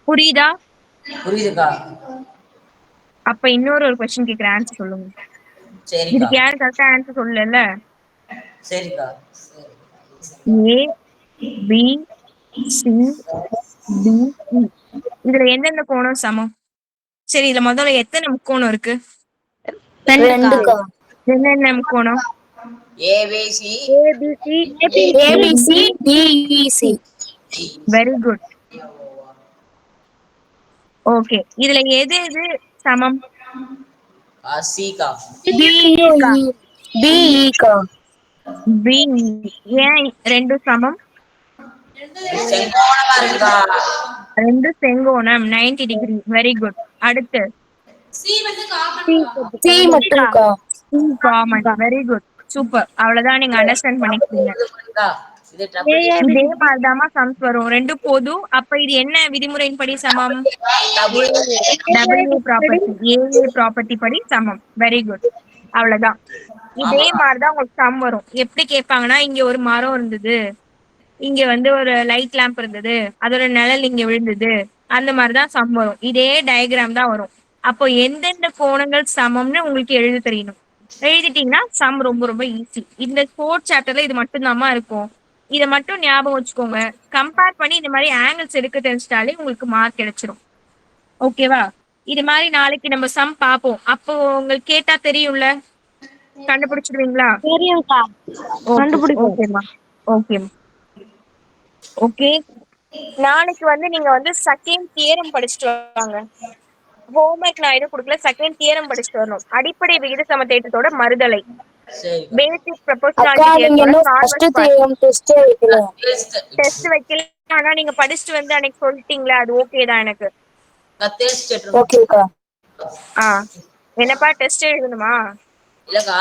புரியுதா? புரியுதுக்கா. அப்ப இன்னொரு கொஸ்டின் கேக்குறேன், ஆன்சர் சொல்லுங்க. இதுக்கு யாரும் கரெக்டா ஆன்சர் சொல்லல. சரிக்கா. ஏ பி சி டி இ, இதுல எந்தெந்த கோணம் சமம்? சரி, இதுல முதல்ல எத்தனை முக்கோணம் இருக்கு? ரெண்டுக்கா. என்னென்ன முக்கோணம்? ABC ABC DEC. Very good. Okay, இதுல எது எது சமம்? சிக்கா. பிஇக்கா. பி. ஏன் ரெண்டும் சமம்? செங்கோணமா இருக்குக்கா. ரெண்டு செங்கோணம் 90 டிகிரி. Very good. அடுத்து சி மட்டும்க்கா. காமன். Very good, super. அவ்வளவுதான், நீங்க அண்டர்ஸ்டாண்ட் பண்ணிக்கிறீங்க. இதே மாதிரிதாமா சம்ஸ் வரும், ரெண்டும் பொது. அப்ப இது என்ன விதிமுறையின் படி சமம்? டபிள்யூ ப்ராப்பர்ட்டி, ஏஏ ப்ராப்பர்ட்டி படி சமம். வெரி குட், அவ்வளவுதான். இதே மாதிரிதான் உங்களுக்கு சம் வரும். எப்படி கேட்பாங்கன்னா, இங்க ஒரு மரம் இருந்தது, இங்க வந்து ஒரு லைட் லேம்ப் இருந்தது, அதோட நிழல் இங்க விழுந்தது, அந்த மாதிரிதான் சம் வரும். இதே டயக்ராம் தான் வரும். அப்போ எந்தெந்த கோணங்கள் சமம்னு உங்களுக்கு எழுத தெரியணும். எழுதிட்டீங்கன்னா சம் ரொம்ப ரொம்ப ஈஸி. இந்த 4th சாப்டர்ல இது மட்டும் தாம்மா இருக்கும். இதை மட்டும் ஞாபகம் வச்சுக்கோங்க. கம்பேர் பண்ணி இந்த மாதிரி ஆங்கிள்ஸ் எடுக்க தெரிஞ்சிட்டாலே உங்களுக்கு மார்க் கிடைச்சிரும். ஓகேவா? இது மாதிரி நாளைக்கு நம்ம சம் பார்ப்போம். அப்போ உங்களுக்கு கேட்டா தெரியும்ல, கண்டுபிடிச்சிடுவீங்களா? தெரியும்க்கா. கண்டுபிடிப்போம். ஓகேம்மா. ஓகேம்மா. ஓகே, நாளைக்கு வந்து நீங்க வந்து செகண்ட் தியரம் படிச்சுட்டு வாங்க. ஹோம்ஒர்க் நான் எதுவும் கொடுக்கல. செகண்ட் தியரம் படிச்சுட்டு வரணும். அடிப்படை விகித சமதேற்றத்தோட மறுதலை, சரிக்கா. பேசிக் அக்கா ப்ரொபோஷனாலிட்டி நீங்க தியரத்தோட இன்னும் ஃபர்ஸ்ட் கான்வெர்ஸ் தியரம் டெஸ்டே வைக்கல. டெஸ்ட் வைக்கல. ஆனா நீங்க படிச்சுட்டு வந்து அன்னைக்கு சொல்லிட்டீங்களா, அது ஓகே தான் எனக்கு. ஓகேக்கா. ஆ, என்னப்பா டெஸ்ட் எழுதணுமா? இல்லக்கா,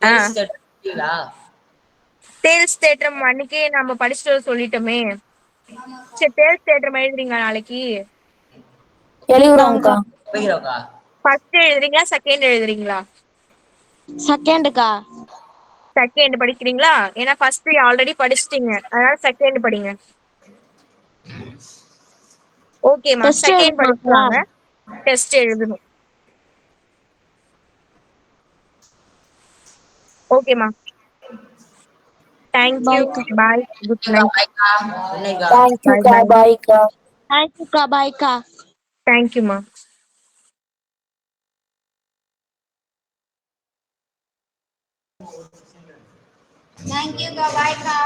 ஆ, இல்லா டேல்ஸ் தேற்றம் அன்னைக்கே நம்ம படிச்சுட்டு வர சொல்லிட்டோமே. சரி, டேல்ஸ் தேற்றம் எழுதுறீங்களா நாளைக்கு? எழுதுறோம்க்கா. போய்க்கிறோக்கா. ஃபர்ஸ்ட் எழுதுறீங்களா செகண்ட் எழுதுறீங்களா? செகண்டுக்கா. செகண்ட் படிக்கிறீங்களா? ஏன்னா ஃபர்ஸ்ட் ஆல்ரெடி படிச்சிட்டீங்க, அதனால செகண்ட் படிங்க. ஓகேமா, டெஸ்ட் செகண்ட் எழுதணுமாக்கா? படிச்சுவாங்க. டெஸ்ட் எழுதணும். ஓகேமா, தேங்க்யூ, பாய்க்கா. Bye, good night. பாய்க்கா. இன்னைக்கா பாய் தேங்க்யூக்கா. பாய். பாய்க்கா. தேங்க்யூக்கா. பாய்க்கா. தேங்க்யூமா. தேங்க்யூக்கா. பாய்க்கா.